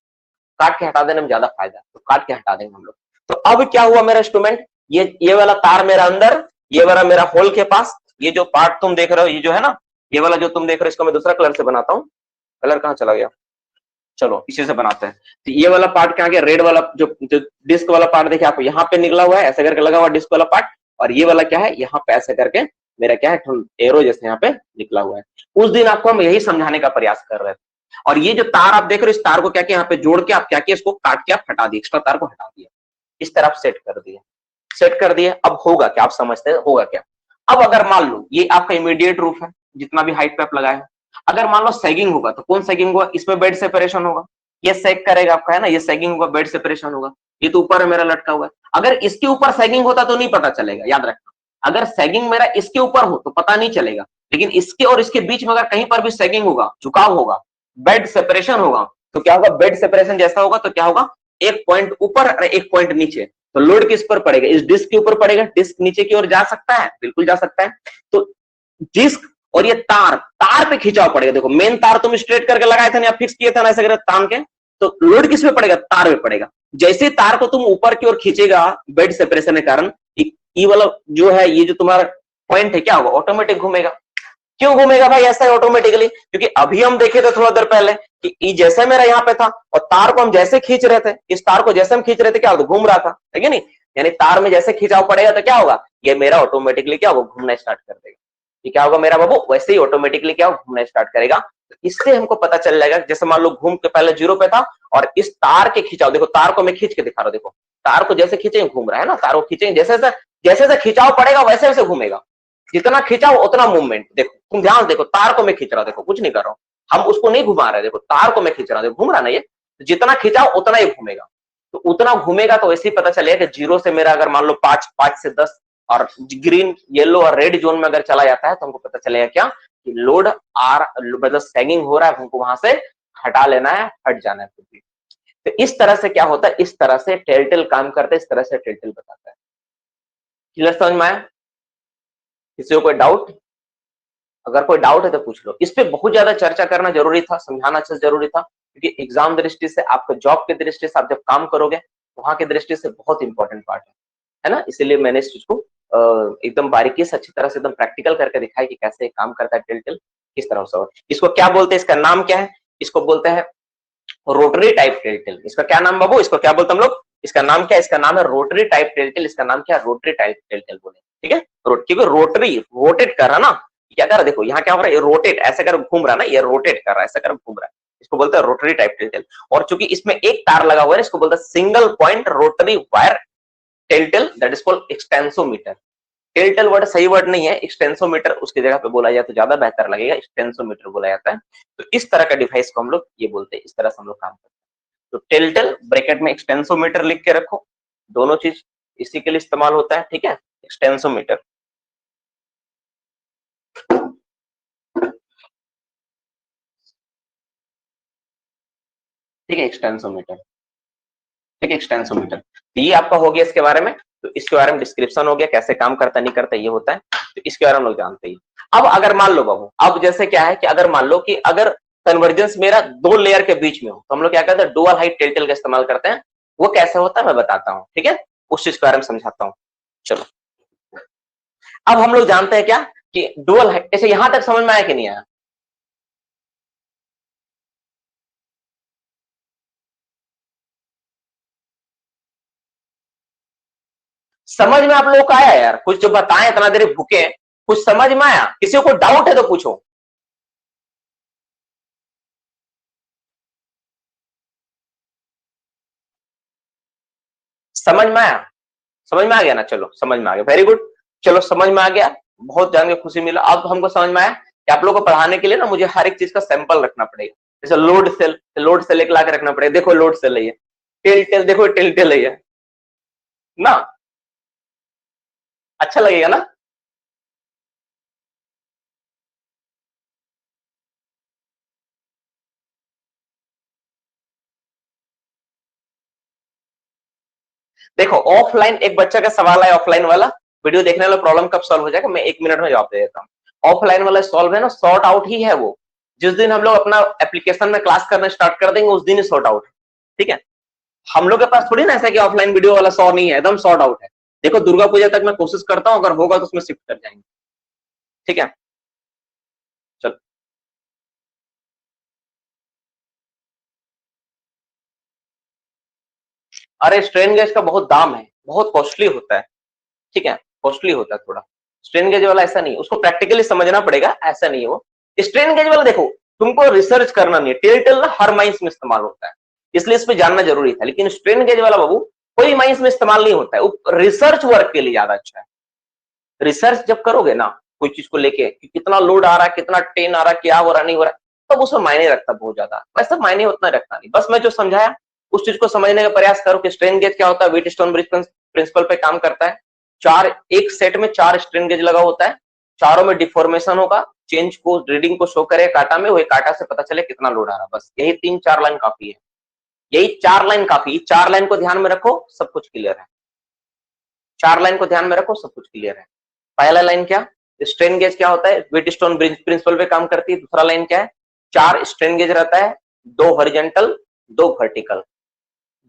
काट के हटा देने में ज्यादा फायदा है, तो काट के हटा देंगे हम लोग। तो अब क्या हुआ मेरा इंस्ट्रूमेंट, ये वाला तार मेरा अंदर, ये वाला मेरा होल के पास, ये जो पार्ट तुम देख रहे हो, ये जो है ना, ये वाला जो तुम देख रहे हो, इसको मैं दूसरा कलर से बनाता हूँ। कलर कहाँ चला गया, चलो इसी से बनाते हैं। तो ये वाला पार्ट क्या गया, रेड वाला जो डिस्क वाला पार्ट देखिए आपको यहाँ पे निकला हुआ है, ऐसे करके लगा हुआ डिस्क वाला पार्ट। और ये वाला क्या है, यहाँ पे ऐसे करके मेरा क्या है, एरो जैसे यहाँ पे निकला हुआ है। उस दिन आपको हम यही समझाने का प्रयास कर रहे थे। और ये जो तार आप देख रहे हो, इस तार को क्या किया, यहाँ पे जोड़ के आप क्या किया, इसको काट के आप हटा दिए, एक्स्ट्रा तार को हटा दिया, इस तरह सेट कर दिए, सेट कर दिए। अब होगा क्या, आप समझते हैं होगा क्या। अब अगर मान लो ये आपका इमीडिएट रूफ है, जितना भी हाइट पे आप लगाए, अगर मान लो सैगिंग होगा, तो कौन सैगिंग होगा, इसमें बेड सेपरेशन होगा, ये सैग करेगा आपका, है ना, ये सैगिंग होगा, बेड सेपरेशन होगा। ये तो ऊपर है मेरा लटका हुआ है, अगर इसके ऊपर सैगिंग होता तो नहीं पता चलेगा, याद रखना। अगर सैगिंग मेरा इसके ऊपर हो तो पता नहीं चलेगा, लेकिन इसके और इसके बीच में अगर कहीं पर भी सैगिंग होगा, झुकाव होगा, बेड सेपरेशन होगा, तो क्या होगा, बेड सेपरेशन जैसा होगा तो क्या होगा, एक पॉइंट ऊपर और एक पॉइंट नीचे, तो लोड किस पर पड़ेगा, इस डिस्क के ऊपर पड़ेगा। डिस्क नीचे की ओर जा सकता है, बिल्कुल जा सकता है। तो डिस्क और ये तार, तार पे खिंचाव पड़ेगा। देखो मेन तार तुम स्ट्रेट करके लगाए थे ना, फिक्स किए थे ना ऐसे करके तान के, तो लोड किस पे पड़ेगा, तार पे पड़ेगा। जैसे तार को तुम ऊपर की ओर खींचेगा बेड सेपरेशन के कारण, ये वाला जो है, ये जो तुम्हारा पॉइंट है क्या होगा, ऑटोमेटिक घूमेगा। क्यों घूमेगा भाई ऐसा है ऑटोमेटिकली, क्योंकि अभी हम देखे थे थोड़ा देर पहले कि ये जैसे मेरा यहाँ पे था और तार को हम जैसे खींच रहे थे, इस तार को जैसे हम खींच रहे थे क्या होगा, घूम रहा था, है नहीं। यानी तार में जैसे खिंचाव पड़ेगा तो क्या होगा, ये मेरा ऑटोमेटिकली क्या होगा, घूमना स्टार्ट कर देगा। ये क्या होगा मेरा बाबू, वैसे ही ऑटोमेटिकली क्या घूमना स्टार्ट करेगा। तो इससे हमको पता चल जाएगा, जैसे मान लो घूम के पहले 0 पे था और इस तार के खिंचाव, देखो तार को मैं खींच के दिखा रहा हूं, देखो तार को जैसे खींचेंगे घूम रहा है ना, तार को खींचेंगे जैसे जैसे खिंचाव पड़ेगा वैसे वैसे घूमेगा। जितना खिंचाव उतना मूवमेंट। देखो तुम ध्यान देखो, तार को मैं खींच रहा हूं, देखो कुछ नहीं कर रहा हूं, हम उसको नहीं घुमा रहे, देखो तार को मैं खींच रहा हूं, घूम रहा ना ये, जितना खिंचाव उतना ही घूमेगा। तो उतना घूमेगा तो वैसे ही पता चलेगा कि 0 से मेरा अगर मान लो 5 से 10 और ग्रीन, येलो और रेड जोन में अगर चला जाता है तो हमको पता चलेगा क्या कि लोड मतलब सैगिंग हो रहा है, हमको वहां से हटा लेना है, हट जाना है। तो इस तरह से क्या होता है, इस तरह से टेलटेल काम करते हैं, इस तरह से टेलटेल बताता है। क्लियर समझ में आया? किसी को कोई डाउट? अगर कोई डाउट है तो पूछ लो। इस पे बहुत ज्यादा चर्चा करना जरूरी था, समझाना अच्छा जरूरी था, क्योंकि एग्जाम दृष्टि से, आपको जॉब की दृष्टि से, आप जब काम करोगे वहां की दृष्टि से बहुत इंपॉर्टेंट पार्ट है ना। इसीलिए मैंने इस चीज को एकदम बारीकी से, अच्छी तरह से, एकदम प्रैक्टिकल करके दिखाया कि कैसे काम करता है टेलटेल। किस तरह से होगा, इसको क्या बोलते हैं, इसका नाम क्या है, इसको बोलते हैं रोटरी टाइप टेल। इसका क्या नाम बाबू, इसको क्या बोलते हम लोग, इसका नाम क्या है, इसका नाम है रोटरी टाइप टेल। इसका नाम क्या है, रोटरी टाइप टेल बोले, ठीक है। क्योंकि रोटरी रोटेट कर रहा ना, क्या कर रहा है, देखो यहाँ क्या हो रहा है, ये रोटेट ऐसे कर घूम रहा है ना, ये रोटेट कर रहा है, ऐसा कर घूम रहा है, इसको बोलते हैं रोटरी टाइप टेल। और चूंकि इसमें एक तार लगा हुआ है, इसको बोलते हैं single point rotary wire tell, that is called extensometer. Tell word सही वर्ड नहीं है, एक्सटेंसोमीटर उसकी जगह पे बोला जाए तो ज्यादा बेहतर लगेगा, एक्सटेंसोमीटर बोला जाता है। तो इस तरह का डिवाइस को हम लोग ये बोलते हैं, इस तरह से हम लोग काम करते हैं। तो टेल ब्रैकेट में एक्सटेंसोमीटर लिख के रखो, दोनों चीज इसी के लिए इस्तेमाल होता है, ठीक है, एक्सटेंसोमीटर। ठीक है, एक्सटेंसोमीटर, ठीक है, एक्सटेंसोमीटर। ये आपका हो गया इसके बारे में। तो इसके बारे में डिस्क्रिप्शन हो गया, कैसे काम करता नहीं करता ये होता है, तो इसके बारे में लोग जानते ही। अब अगर मान लो बाबू, अब जैसे क्या है कि अगर मान लो कि अगर कन्वर्जेंस मेरा दो लेयर के बीच में हो, तो हम लोग क्या करते हैं, डुअल हाइट टेल का इस्तेमाल करते हैं। वो कैसे होता है मैं बताता हूँ, ठीक है, उस चीज के बारे में समझाता हूँ। चलो, अब हम लोग जानते हैं क्या कि डुअल हाइट, ऐसे यहां तक समझ में आया कि नहीं आया? समझ में आप लोगों को आया यार? कुछ जो बताएं, इतना देर भूखे हैं, कुछ समझ में आया? किसी को डाउट है तो पूछो। समझ में आया? समझ में आ गया ना? चलो समझ में आ गया, वेरी गुड। चलो समझ में आ गया, बहुत जान के खुशी मिला। अब हमको समझ में आया कि आप लोगों को पढ़ाने के लिए ना मुझे हर एक चीज का सैंपल रखना पड़ेगा। जैसे लोड सेल एक ला के रखना पड़ेगा, देखो लोड सेल है, टेल देखो टेल है ना, अच्छा लगेगा ना? देखो ऑफलाइन एक बच्चा का सवाल है, ऑफलाइन वाला वीडियो देखने वाला प्रॉब्लम कब सॉल्व हो जाएगा, मैं 1 मिनट में जवाब दे देता हूँ। ऑफलाइन वाला सॉल्व है ना, सॉर्ट आउट ही है वो। जिस दिन हम लोग अपना एप्लीकेशन में क्लास करना स्टार्ट कर देंगे उस दिन ही सॉर्ट आउट है, ठीक है। हम लोग के पास थोड़ी ना ऐसा कि ऑफलाइन वीडियो वाला सॉ नहीं है, एकदम सॉर्ट आउट है। देखो दुर्गा पूजा तक मैं कोशिश करता हूँ, अगर होगा तो उसमें शिफ्ट कर जाएंगे, ठीक है। चलो, अरे स्ट्रेन गेज का बहुत दाम है, बहुत कॉस्टली होता है, ठीक है, कॉस्टली होता है थोड़ा। स्ट्रेन गेज वाला ऐसा नहीं, उसको प्रैक्टिकली समझना पड़ेगा, ऐसा नहीं है वो। स्ट्रेन गेज वाला देखो, तुमको रिसर्च करना नहीं है, टेल ना हर माइंस में इस्तेमाल होता है, इसलिए इस पे जानना जरूरी था। लेकिन स्ट्रेन गेज वाला बाबू कोई माइंस में इस्तेमाल नहीं होता है, वो रिसर्च वर्क के लिए ज्यादा अच्छा है। रिसर्च जब करोगे ना कोई चीज को लेके कि कितना लोड आ रहा है, कितना टेन आ रहा है, क्या हो रहा नहीं हो रहा, तब उसमें मायने रखता बहुत ज्यादा। वैसे मायने उतना रखता नहीं, बस मैं जो समझाया उस चीज को समझने का प्रयास करो कि स्ट्रेन गेज क्या होता है, व्हीटस्टोन ब्रिज प्रिंसिपल पे काम करता है। एक सेट में 4 स्ट्रेन गेज लगा होता है, चारों में डिफॉर्मेशन होगा, चेंज को रीडिंग को शो करे काटा में, वही काटा से पता चले कितना लोड आ रहा है। बस यही 3-4 लाइन काफी है, यही 4 लाइन काफी, 4 लाइन को ध्यान में रखो, सब कुछ क्लियर है। 4 लाइन को ध्यान में रखो, सब कुछ क्लियर है। पहला लाइन क्या, स्ट्रेन गेज क्या होता है, व्हीटस्टोन ब्रिज प्रिंसिपल पे काम करती है। दूसरा लाइन क्या है, 4 स्ट्रेन गेज रहता है, 2 हॉरिजॉन्टल 2 वर्टिकल।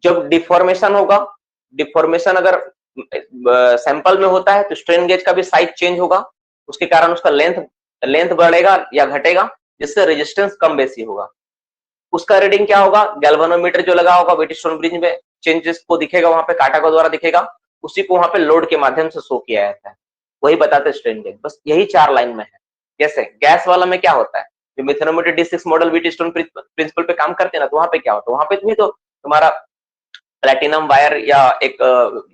जब डिफॉर्मेशन होगा, डिफॉर्मेशन अगर सैंपल में होता है तो स्ट्रेन गेज का भी साइज चेंज होगा, उसके कारण उसका लेंथ लेंथ बढ़ेगा या घटेगा, जिससे रेजिस्टेंस कम बेसी होगा। उसका रीडिंग क्या होगा, गैल्वेनोमीटर जो लगा होगा व्हीटस्टोन ब्रिज में, चेंजेस को दिखेगा, वहां पे काटा को द्वारा दिखेगा, उसी को वहां पे लोड के माध्यम से शो किया जाता है, वही बताते स्ट्रेन गेज। बस यही 4 लाइन में है। जैसे गैस वाला में क्या होता है, जो मिथेनोमीटर D6 मॉडल व्हीटस्टोन प्रिंसिपल पे काम करते हैं ना, तो वहां पे क्या होता है, वहां पे भी तो तुम्हारा प्लेटिनम वायर या एक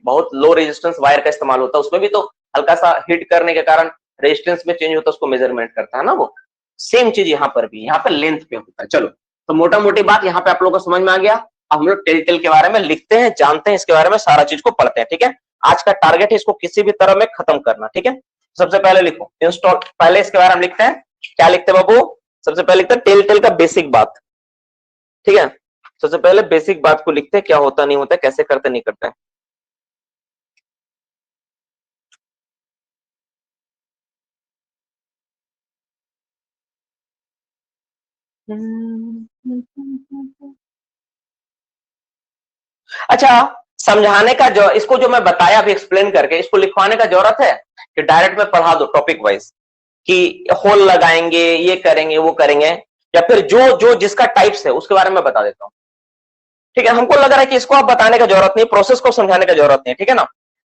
बहुत लो रेजिस्टेंस वायर का इस्तेमाल होता है, उसमें भी तो हल्का सा हीट करने के कारण रेजिस्टेंस में चेंज होता है, उसको मेजरमेंट करता है ना वो। सेम चीज यहाँ पर भी, यहाँ पर लेंथ पे होता है। चलो, तो मोटा मोटी बात यहाँ पे आप लोगों को समझ में आ गया। अब हम लोग टेल के बारे में लिखते हैं, जानते हैं इसके बारे में, सारा चीज को पढ़ते हैं, ठीक है। आज का टारगेट है इसको किसी भी तरह में खत्म करना, ठीक है। सबसे पहले लिखो इंस्टॉल, पहले इसके बारे में लिखते हैं, क्या लिखते हैं बाबू, सबसे पहले लिखते हैं टेल का बेसिक बात, ठीक है। सबसे पहले बेसिक बात को लिखते हैं, क्या होता नहीं होता, कैसे करते नहीं करते। अच्छा, समझाने का जो इसको जो मैं बताया अभी एक्सप्लेन करके, इसको लिखवाने का जरूरत है कि डायरेक्ट में पढ़ा दो टॉपिक वाइज? कि होल लगाएंगे, ये करेंगे, वो करेंगे, या फिर जो जो जिसका टाइप्स है उसके बारे में बता देता हूँ। ठीक है, हमको लग रहा है कि इसको आप बताने का जरूरत नहीं, प्रोसेस को समझाने का जरूरत नहीं, ठीक है ना।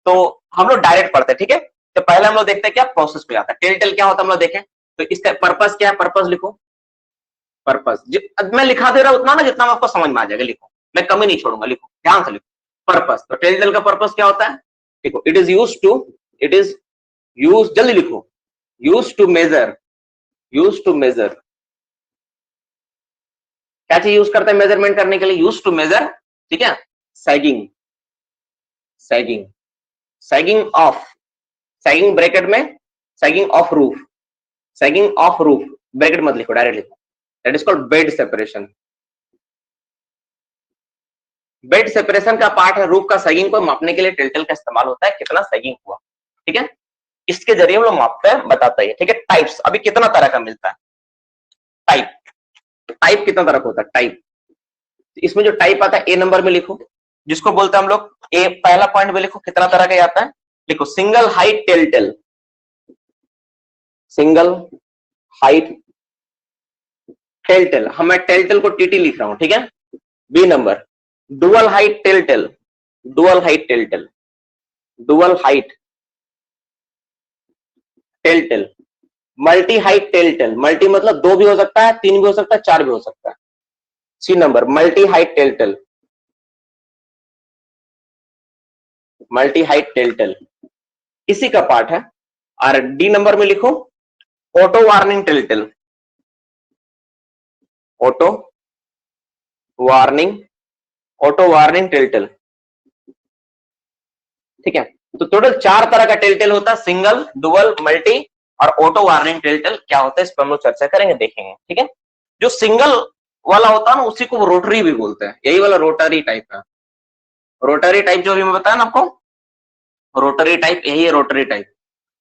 तो हम लोग डायरेक्ट पढ़ते हैं, ठीक है। तो पहले हम लोग देखते हैं क्या प्रोसेस पे आता है, टेल टेल क्या होता है हम लोग देखें। तो इसका पर्पस क्या है, पर्पस लिखो, पर्पस मैं लिखा दे रहा हूं उतना ना जितना आपको समझ में आ जाएगा, लिखो, मैं कमी नहीं छोड़ूंगा, लिखो ध्यान से लिखो। पर्पस, तो टेल टेल का पर्पस क्या होता है, देखो, it is use to, it is use, जल्दी लिखो, use to measure, use to measure, क्या चीज यूज करते हैं मेजरमेंट करने के लिए, यूज टू मेजर, ठीक है। Sagging, sagging, sagging of, sagging bracket में, sagging of roof, sagging of roof, bracket मत लिखो, डायरेक्ट लिखो, that is called bed separation. Bed separation का पार्ट है रूफ का सैगिंग को मापने के लिए टेलटेल का इस्तेमाल होता है, कितना सैगिंग हुआ, ठीक है। इसके जरिए हम लोग मापते हैं, बताता है, ठीक है। टाइप्स अभी कितना तरह का मिलता है, टाइप, टाइप कितना तरह का होता है, टाइप। इसमें जो टाइप आता है ए नंबर में लिखो, जिसको बोलते हैं हम लोग, ए पहला पॉइंट में लिखो कितना तरह का आता है, लिखो single height telltale, single height telltale, हम मैं टेलटेल को टीटी लिख रहा हूं, ठीक है। B number, dual height telltale, dual height telltale, dual height telltale, multi height telltale, multi मतलब दो भी हो सकता है, तीन भी हो सकता है, चार भी हो सकता है। C number, multi height telltale, multi height telltale, इसी का पार्ट है। और डी नंबर में लिखो auto warning telltale, auto warning, auto warning telltale, ठीक है। तो टोटल चार तरह का टेलटेल होता है, सिंगल, डुअल, मल्टी और ऑटो वार्निंग टेलटेल क्या होता है, इस पर हम लोग चर्चा करेंगे, देखेंगे, ठीक है। जो सिंगल वाला होता है ना उसी को रोटरी भी बोलते हैं, यही वाला रोटरी टाइप का, रोटरी टाइप जो अभी मैं बताया ना आपको, रोटरी टाइप यही है, rotary type,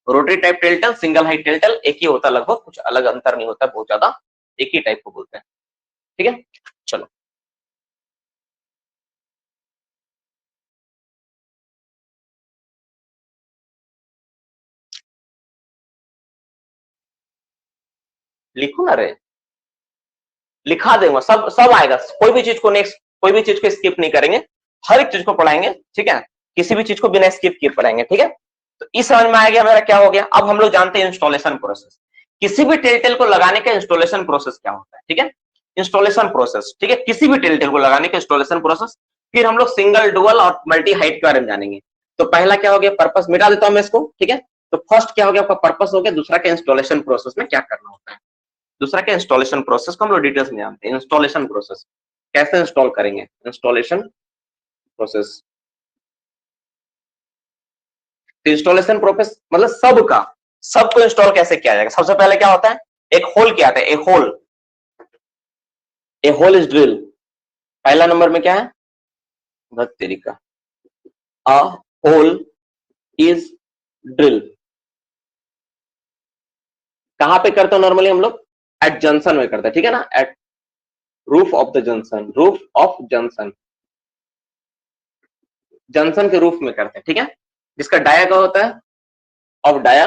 rotary type telltale, single height telltale एक ही होता, लगभग कुछ अलग अंतर नहीं होता बहुत ज्यादा, एक ही टाइप को बोलते हैं, ठीक है। चलो लिखो ना रे, लिखा देंगे, सब सब आएगा, कोई भी चीज को नेक्स्ट, कोई भी चीज को स्किप नहीं करेंगे, हर एक चीज को पढ़ाएंगे, ठीक है। किसी भी चीज को बिना स्किप किए पढ़ाएंगे, ठीक है। तो इस समझ में आ गया मेरा क्या हो गया। अब हम लोग जानते हैं इंस्टॉलेशन प्रोसेस, किसी भी टेलटेल को लगाने का इंस्टॉलेशन प्रोसेस क्या होता है, ठीक है। इंस्टॉलेशन प्रोसेस, ठीक है, किसी भी टेलटेल को लगाने का इंस्टॉलेशन प्रोसेस। फिर हम लोग सिंगल, डुअल और मल्टी हाइट के बारे में जानेंगे। तो पहला क्या हो गया, पर्पस, मिटा देता हूं मैं इसको, ठीक है। तो फर्स्ट क्या हो गया आपका, पर्पस हो गया, दूसरा क्या, इंस्टॉलेशन प्रोसेस में क्या करना होता है, दूसरा क्या, इंस्टॉलेशन प्रोसेस को हम लोग डिटेल्स में जानते हैं। इंस्टॉलेशन प्रोसेस कैसे इंस्टॉल करेंगे, इंस्टॉलेशन प्रोसेस, इंस्टॉलेशन प्रोसेस मतलब सबका, सबको इंस्टॉल कैसे किया जाएगा। सबसे पहले क्या होता है, एक होल किया आता है, एक hole, A hole is drill, पहला नंबर में क्या है, भक्त तरीका, अ होल इज ड्रिल, कहां पे करते हो नॉर्मली हम लोग, एट जंक्शन में करते हैं, ठीक है ना, at roof of the junction, roof of junction, junction के रूफ में करते हैं, ठीक है। जिसका डाया का होता है, ऑफ डाया,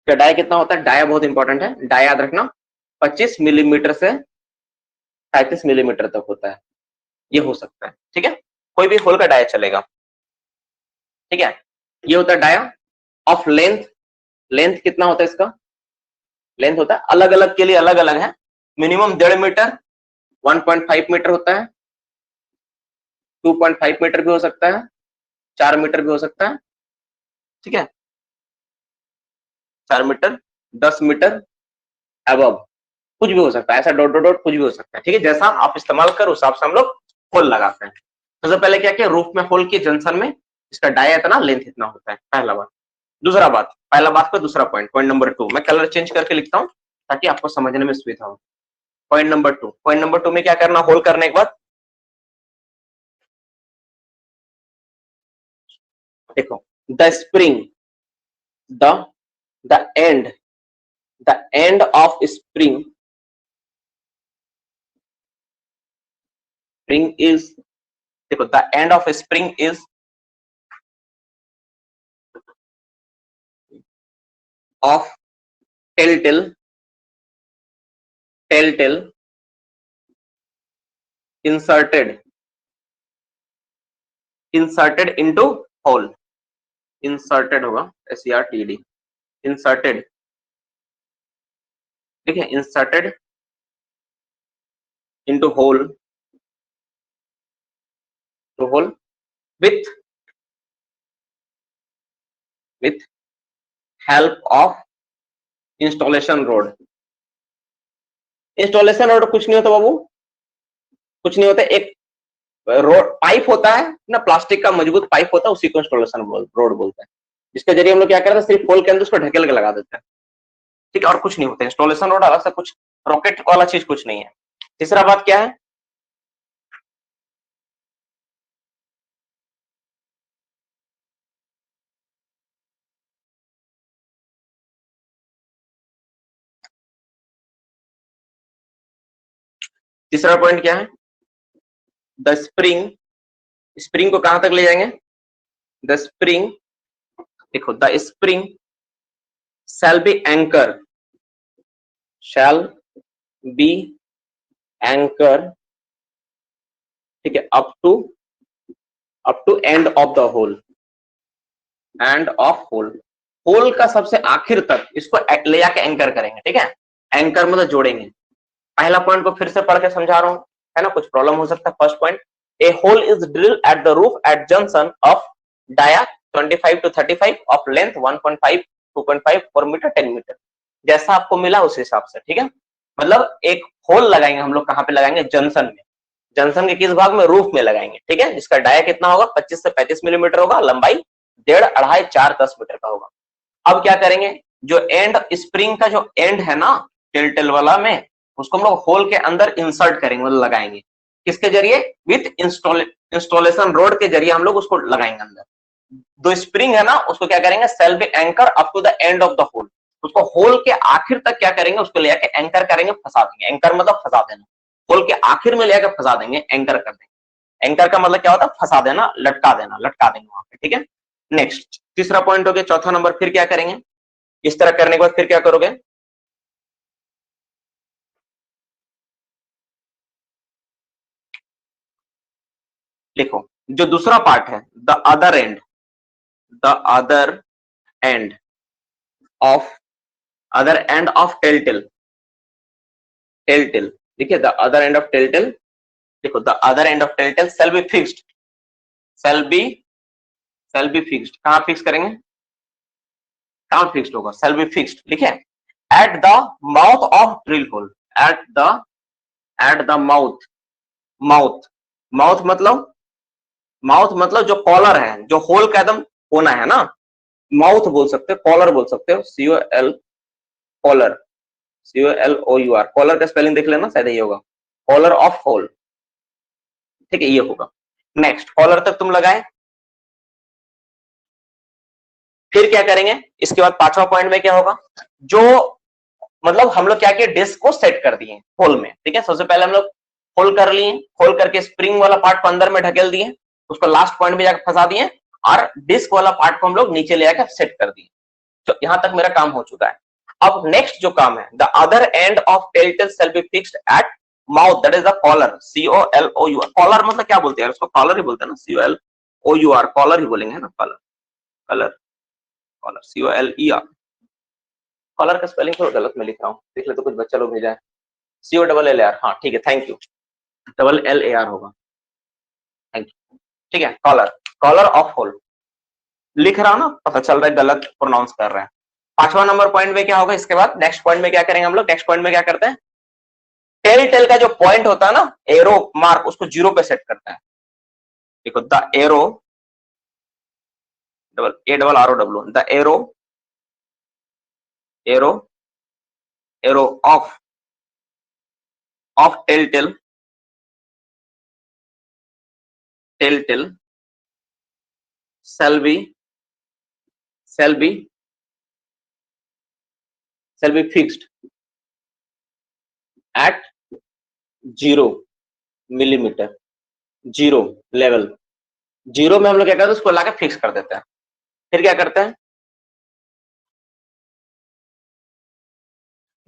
का डाया कितना होता है, डाया बहुत इंपॉर्टेंट है, डाया याद रखना 25 मिलीमीटर से 35 मिलीमीटर तक होता है, ये हो सकता है, ठीक है। कोई भी होल का डाया चलेगा, ठीक है। ये होता है डाया ऑफ लेंथ, लेंथ कितना होता है इसका, लेंथ होता है, अलग अलग के लिए अलग अलग है, मिनिमम 1.5 मीटर, 1.5 मीटर होता है, 2.5 मीटर भी हो सकता है, 4 मीटर भी हो सकता है, ठीक है, 4 मीटर, 10 मीटर अबव, कुछ भी हो सकता है, ऐसा डॉट डॉट डॉट कुछ भी हो सकता है, ठीक है। जैसा आप इस्तेमाल करो उस हिसाब से हम लोग होल लगाते हैं। सबसे पहले क्या किया, रूफ में होल की जंक्शन में, इसका डाया इतना, लेंथ इतना होता है, पहला बात। दूसरा बात, पहला बात को दूसरा पॉइंट, पॉइंट नंबर 2, मैं कलर चेंज करके लिखता हूँ ताकि आपको समझने में सुविधा हो। पॉइंट नंबर 2, पॉइंट नंबर 2 में क्या करना, होल करने के बाद देखो, the spring, the the end, the end of spring, spring is, देखो, the end of spring is of telltale inserted into hole, inserted होगा SERTED, inserted, ठीक है, inserted into hole, to hole with help of installation rod. Installation road कुछ नहीं होता बाबू, कुछ नहीं होता, एक रोड पाइप होता है ना, प्लास्टिक का मजबूत पाइप होता है, उसी को इंस्टॉलेशन रोड बोलते हैं, जिसके जरिए हम लोग क्या करते हैं, सिर्फ होल के अंदर उसको ढकेल के लगा देते हैं, ठीक है, और कुछ नहीं होता। इंस्टॉलेशन रोड अलग से कुछ रॉकेट वाला चीज कुछ नहीं है। तीसरा बात क्या है, तीसरा पॉइंट क्या है, द स्प्रिंग, स्प्रिंग को कहां तक ले जाएंगे, द स्प्रिंग, देखो the spring shall be anchor, shall be anchor, ठीक है, up to end of the hole, end of hole, hole का सबसे आखिर तक इसको ले जाके एंकर करेंगे, ठीक है, एंकर मतलब जोड़ेंगे। पहला पॉइंट को फिर से पढ़ के समझा रहा हूं, है ना, कुछ प्रॉब्लम हो सकता है। First point, A hole is drill at the roof at junction of dia 25 to 35 of length 1.5 2.5 4 metre 10 metre, जैसा आपको मिला उस हिसाब से, ठीक है, मतलब एक होल लगाएंगे हम लोग, कहां पे लगाएंगे, जंक्शन में, जंक्शन के किस भाग में, रूफ में लगाएंगे, ठीक है, जिसका डाया कितना होगा, 25 से 35 मिलीमीटर होगा, लंबाई 1.5 2.5 4 10 मीटर का होगा। अब क्या करेंगे, जो एंड स्प्रिंग का जो एंड है ना टेल वाला में, उसको हम लोग होल के अंदर इंसर्ट करेंगे, मतलब लगाएंगे, किसके जरिए, विथ इंस्टॉलेशन रोड के जरिए हम लोग उसको लगाएंगे अंदर। दो स्प्रिंग है ना, उसको क्या करेंगे, shall be anchor up to the end of the hole, उसको होल के आखिर तक क्या करेंगे, उसको ले जाके एंकर करेंगे, फंसा देंगे, एंकर मतलब फंसा देना, होल के आखिर में ले जाकर फंसा देंगे, एंकर कर देंगे। एंकर का मतलब क्या होता है, फंसा देना, लटका देना, लटका देंगे वहां पे, ठीक है। नेक्स्ट तीसरा पॉइंट हो गया। चौथा नंबर, फिर क्या करेंगे, इस तरह करने के बाद फिर क्या करोगे, लिखो, जो दूसरा पार्ट है, the other end, the of other end of tell, देखिए the other end of tell, देखो the other end of tell shall be fixed, shall be fixed, कहां फिक्स करेंगे, कहां फिक्स्ड होगा, सेल बी फिक्स्ड, लिखे, at the mouth of drill hole, at the mouth, mouth, mouth मतलब जो कॉलर है, जो होल का एकदम कोना है ना, माउथ बोल सकते हो, कॉलर बोल सकते हो, COL, कॉलर, COLOUR, कॉलर का स्पेलिंग देख लेना, शायद ये होगा, कॉलर ऑफ होल, ठीक है, ये होगा। नेक्स्ट, कॉलर तक तुम लगाए, फिर क्या करेंगे, इसके बाद पांचवा पॉइंट में क्या होगा, जो मतलब हम लोग क्या किए, डिस्क को सेट कर दिए होल में, ठीक है, सबसे पहले हम लोग होल कर लिए, होल करके स्प्रिंग वाला पार्ट को अंदर में ढकेल दिए, उसको लास्ट पॉइंट में जाकर फंसा दिए, और डिस्क वाला पार्ट को हम लोग नीचे ले आकर सेट कर दिए। तो यहां तक मेरा काम हो चुका है। अब नेक्स्ट जो काम है, the other end of tail shall be fixed at mouth, that is the collar, COLOUR, collar मतलब क्या बोलते हैं उसको, कॉलर ही बोलते हैं ना, COLOUR, कॉलर ही बोलेंगे ना, collar, colour, collar, COLER, collar का स्पेलिंग थोड़ा गलत मैं लिख रहा हूँ, देख ले तो कुछ बच्चा लोग भेजा है, COLLAR, हाँ ठीक है, थैंक यू, LLAR होगा, थैंक यू, ठीक है, कॉलर, कॉलर ऑफ होल लिख रहा हूं ना, पता चल रहा है गलत प्रोनाउंस कर रहे हैं। पांचवा नंबर पॉइंट में क्या होगा, इसके बाद नेक्स्ट पॉइंट में क्या करेंगे हम लोग, नेक्स्ट पॉइंट में क्या करते हैं, टेल का जो पॉइंट होता है ना, एरो मार्क, उसको 0 पे सेट करते हैं, देखो the arrow, ARROW, the arrow of tail shall be fixed at 0 millimetre, 0 level, 0 में हम लोग क्या करते हैं, उसको लाके फिक्स कर देते हैं। फिर क्या करते हैं,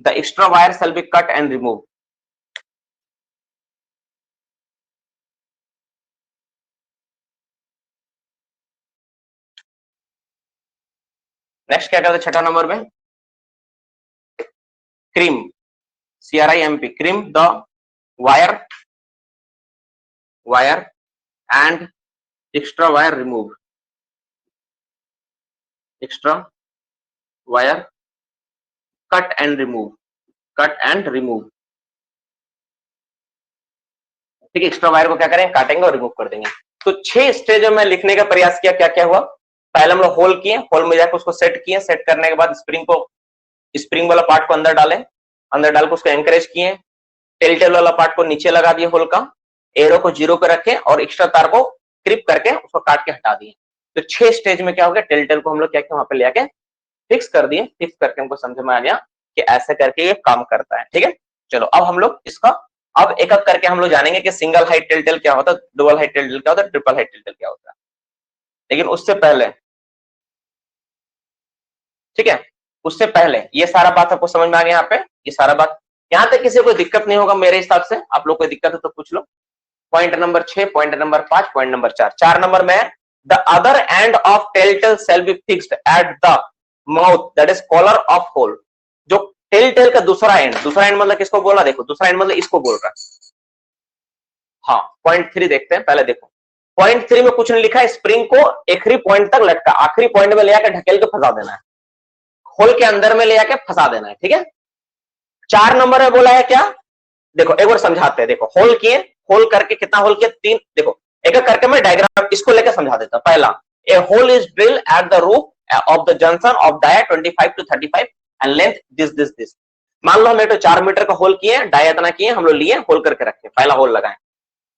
the extra wire shall be cut and remove. Next क्या करते छठा नंबर में, cream, CRIMP, cream the wire and extra wire remove, extra wire cut and remove, cut and remove. ठीक है, एक्स्ट्रा वायर को क्या करेंगे, काटेंगे और रिमूव कर देंगे। तो 6 स्टेज में लिखने का प्रयास किया। क्या क्या हुआ, पहले हम लोग होल किए, होल में जाकर उसको सेट किए, सेट करने के बाद स्प्रिंग वाला पार्ट को अंदर डाले, अंदर डाल के उसको एंकरेज किए, टेल वाला पार्ट को नीचे लगा दिए होल का, एरो को 0 पे रखे और एक्स्ट्रा तार को क्रिप करके उसको काट के हटा दिए। तो 6 स्टेज में क्या हो गया, टेल को हम लोग क्या किया, वहां पे लेके फिक्स कर दिए। फिक्स करके हमको समझ में आ गया कि ऐसे करके ये काम करता है। ठीक है, चलो अब हम लोग इसका अब एक एक करके हम लोग जानेंगे कि सिंगल हाइट टेल क्या होता है, डबल हाइट टेल क्या होता है, ट्रिपल हाइट टेल क्या होता है। लेकिन उससे पहले, ठीक है, उससे पहले ये सारा बात आपको समझ में आ गया यहाँ पे, ये सारा बात यहाँ तक किसी को दिक्कत नहीं होगा मेरे हिसाब से। आप लोग को दिक्कत है तो पूछ लो। Point number 6, point number 5, point number 4। 4 number में the other end of tell shall be fixed at the mouth that is collar of hole. जो टेल का दूसरा एंड मतलब किसको बोला, देखो दूसरा एंड मतलब इसको बोल रहा है। हाँ, पॉइंट 3 देखते हैं, पहले देखो पॉइंट 3 में कुछ नहीं लिखा है, स्प्रिंग को आखिरी पॉइंट तक लटका, आखिरी पॉइंट में ले आकर ढकेल के फंसा देना है, होल के अंदर में ले आके फंसा देना है। ठीक है, 4 नंबर में बोला है क्या, देखो एक बार समझाते हैं। देखो होल किए, होल करके कितना होल किया, 3। देखो एक एक करके मैं डायग्राम इसको लेकर समझा देता हूं। पहला, a hole is drill at the roof of the junction of dia 25 to 35 and length this. मान लो हम एक 4 मीटर का होल किए, डाया इतना किए, हम लोग लिए, होल करके रखे, पहला होल लगाए।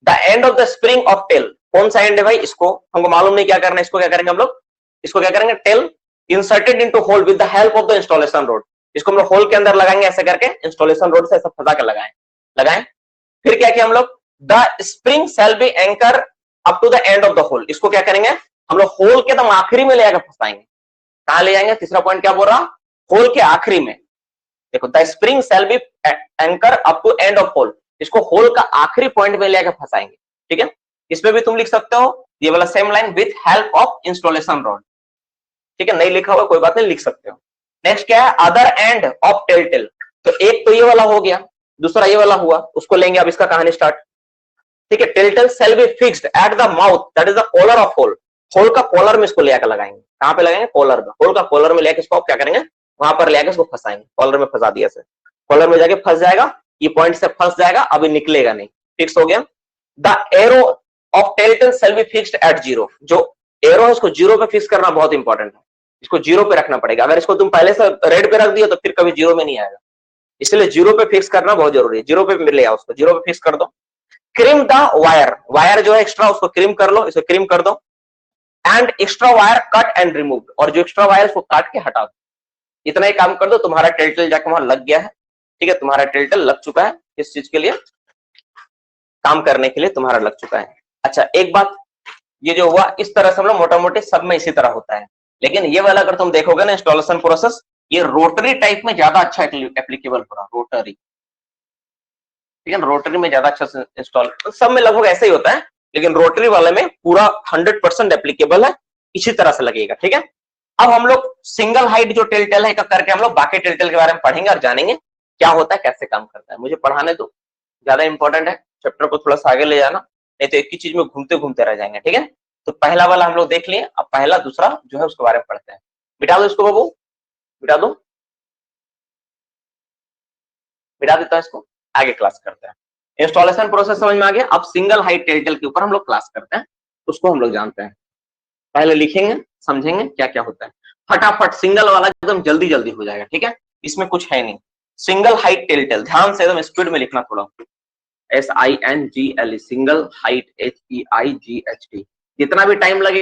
The end of the spring of tail, कौन सा एंड है भाई, इसको हमको मालूम नहीं क्या करना है, इसको क्या करेंगे हम लोग, इसको क्या करेंगे, tail inserted into hole with the help of the installation rod. इसको हम लोग होल के अंदर लगाएंगे ऐसे करके, इंस्टॉलेशन रोड से ऐसा फंसा कर लगाएं। फिर क्या किया हम लोग, the spring shall be anchor up to the end of the hole. इसको क्या करेंगे हम लोग, होल के एकदम आखिरी में ले आकर फंसाएंगे। कहां ले जाएंगे, तीसरा पॉइंट क्या बोल रहा, होल के आखिरी में। देखो the spring shall be anchor up to end of hole, इसको होल का आखिरी पॉइंट में ले आकर फंसाएंगे। ठीक है, इसमें भी तुम लिख सकते हो ये वाला same line, with help of installation rod. ठीक है, नहीं लिखा हुआ कोई बात नहीं, लिख सकते हो। नेक्स्ट क्या है, अदर एंड ऑफ टेल। तो एक तो ये वाला हो गया, दूसरा ये वाला हुआ, उसको लेंगे। अब इसका कहानी स्टार्ट। ठीक है, tail shall be fixed at the mouth that is the collar of hole. Hole का कॉलर में इसको ले आकर लगाएंगे। कहां पे लगाएंगे, कॉलर में। होल का कॉलर में लेकर इसको क्या करेंगे, वहां पर ले आकर इसको फंसाएंगे। कॉलर में फंसा दिया से, कॉलर में जाके फंस जाएगा, ये पॉइंट से फंस जाएगा, अभी निकलेगा नहीं। फिक्स हो गया। The arrow of tell shall be fixed at 0। जो एरो है उसको 0 पे फिक्स करना बहुत इंपॉर्टेंट है, इसको 0 पे रखना पड़ेगा। अगर इसको तुम पहले से रेड पे रख दिया तो फिर कभी 0 में नहीं आएगा, इसलिए 0 पे फिक्स करना बहुत जरूरी है। 0 पे ले आओ उसको, 0 पे फिक्स कर दो। क्रीम द वायर, वायर जो है एक्स्ट्रा उसको क्रीम कर लो, इसे क्रीम कर दो। And extra wire cut and remove, और जो एक्स्ट्रा वायर उसको काट के हटा दो। इतना ही काम कर दो, तुम्हारा टेल जाके वहां लग गया है। ठीक है, तुम्हारा टेल लग चुका है, इस चीज के लिए काम करने के लिए तुम्हारा लग चुका है। अच्छा एक बात, ये जो हुआ इस तरह से हम लोग मोटा मोटी सब में इसी तरह होता है, लेकिन ये वाला अगर तुम देखोगे ना इंस्टॉलेशन प्रोसेस, ये रोटरी टाइप में ज्यादा अच्छा एप्लीकेबल हो रहा, रोटरी। ठीक है, रोटरी में ज्यादा अच्छा से इंस्टॉल, सब में लगभग ऐसा ही होता है, लेकिन रोटरी वाले में पूरा 100% एप्लीकेबल है, इसी तरह से लगेगा। ठीक है, अब हम लोग सिंगल हाइट जो टेल है करके हम लोग बाकी टेल के बारे में पढ़ेंगे और जानेंगे क्या होता है, कैसे काम करता है। मुझे पढ़ाने दो, ज्यादा इंपॉर्टेंट है, चैप्टर को थोड़ा सा आगे ले जाना, नहीं तो एक ही चीज में घूमते घूमते रह जाएंगे। ठीक है, तो पहला वाला हम लोग देख लिए, अब पहला दूसरा जो है उसके बारे में पढ़ते हैं। बिठा दो इसको बाबू, बिठा दो, बिठा देता है इसको, आगे क्लास करते हैं। इंस्टॉलेशन प्रोसेस समझ में आ गया। अब सिंगल हाइट टेल के ऊपर हम लोग क्लास करते हैं, उसको हम लोग जानते हैं। पहले लिखेंगे, समझेंगे क्या क्या होता है, फटाफट सिंगल वाला एकदम जल्दी जल्दी हो जाएगा। ठीक है, इसमें कुछ है नहीं। सिंगल हाइट टेल, ध्यान से एकदम स्पीड में लिखना थोड़ा, SINGLE, सिंगल हाइट HEIGHT। जितना भी टाइम लगेगा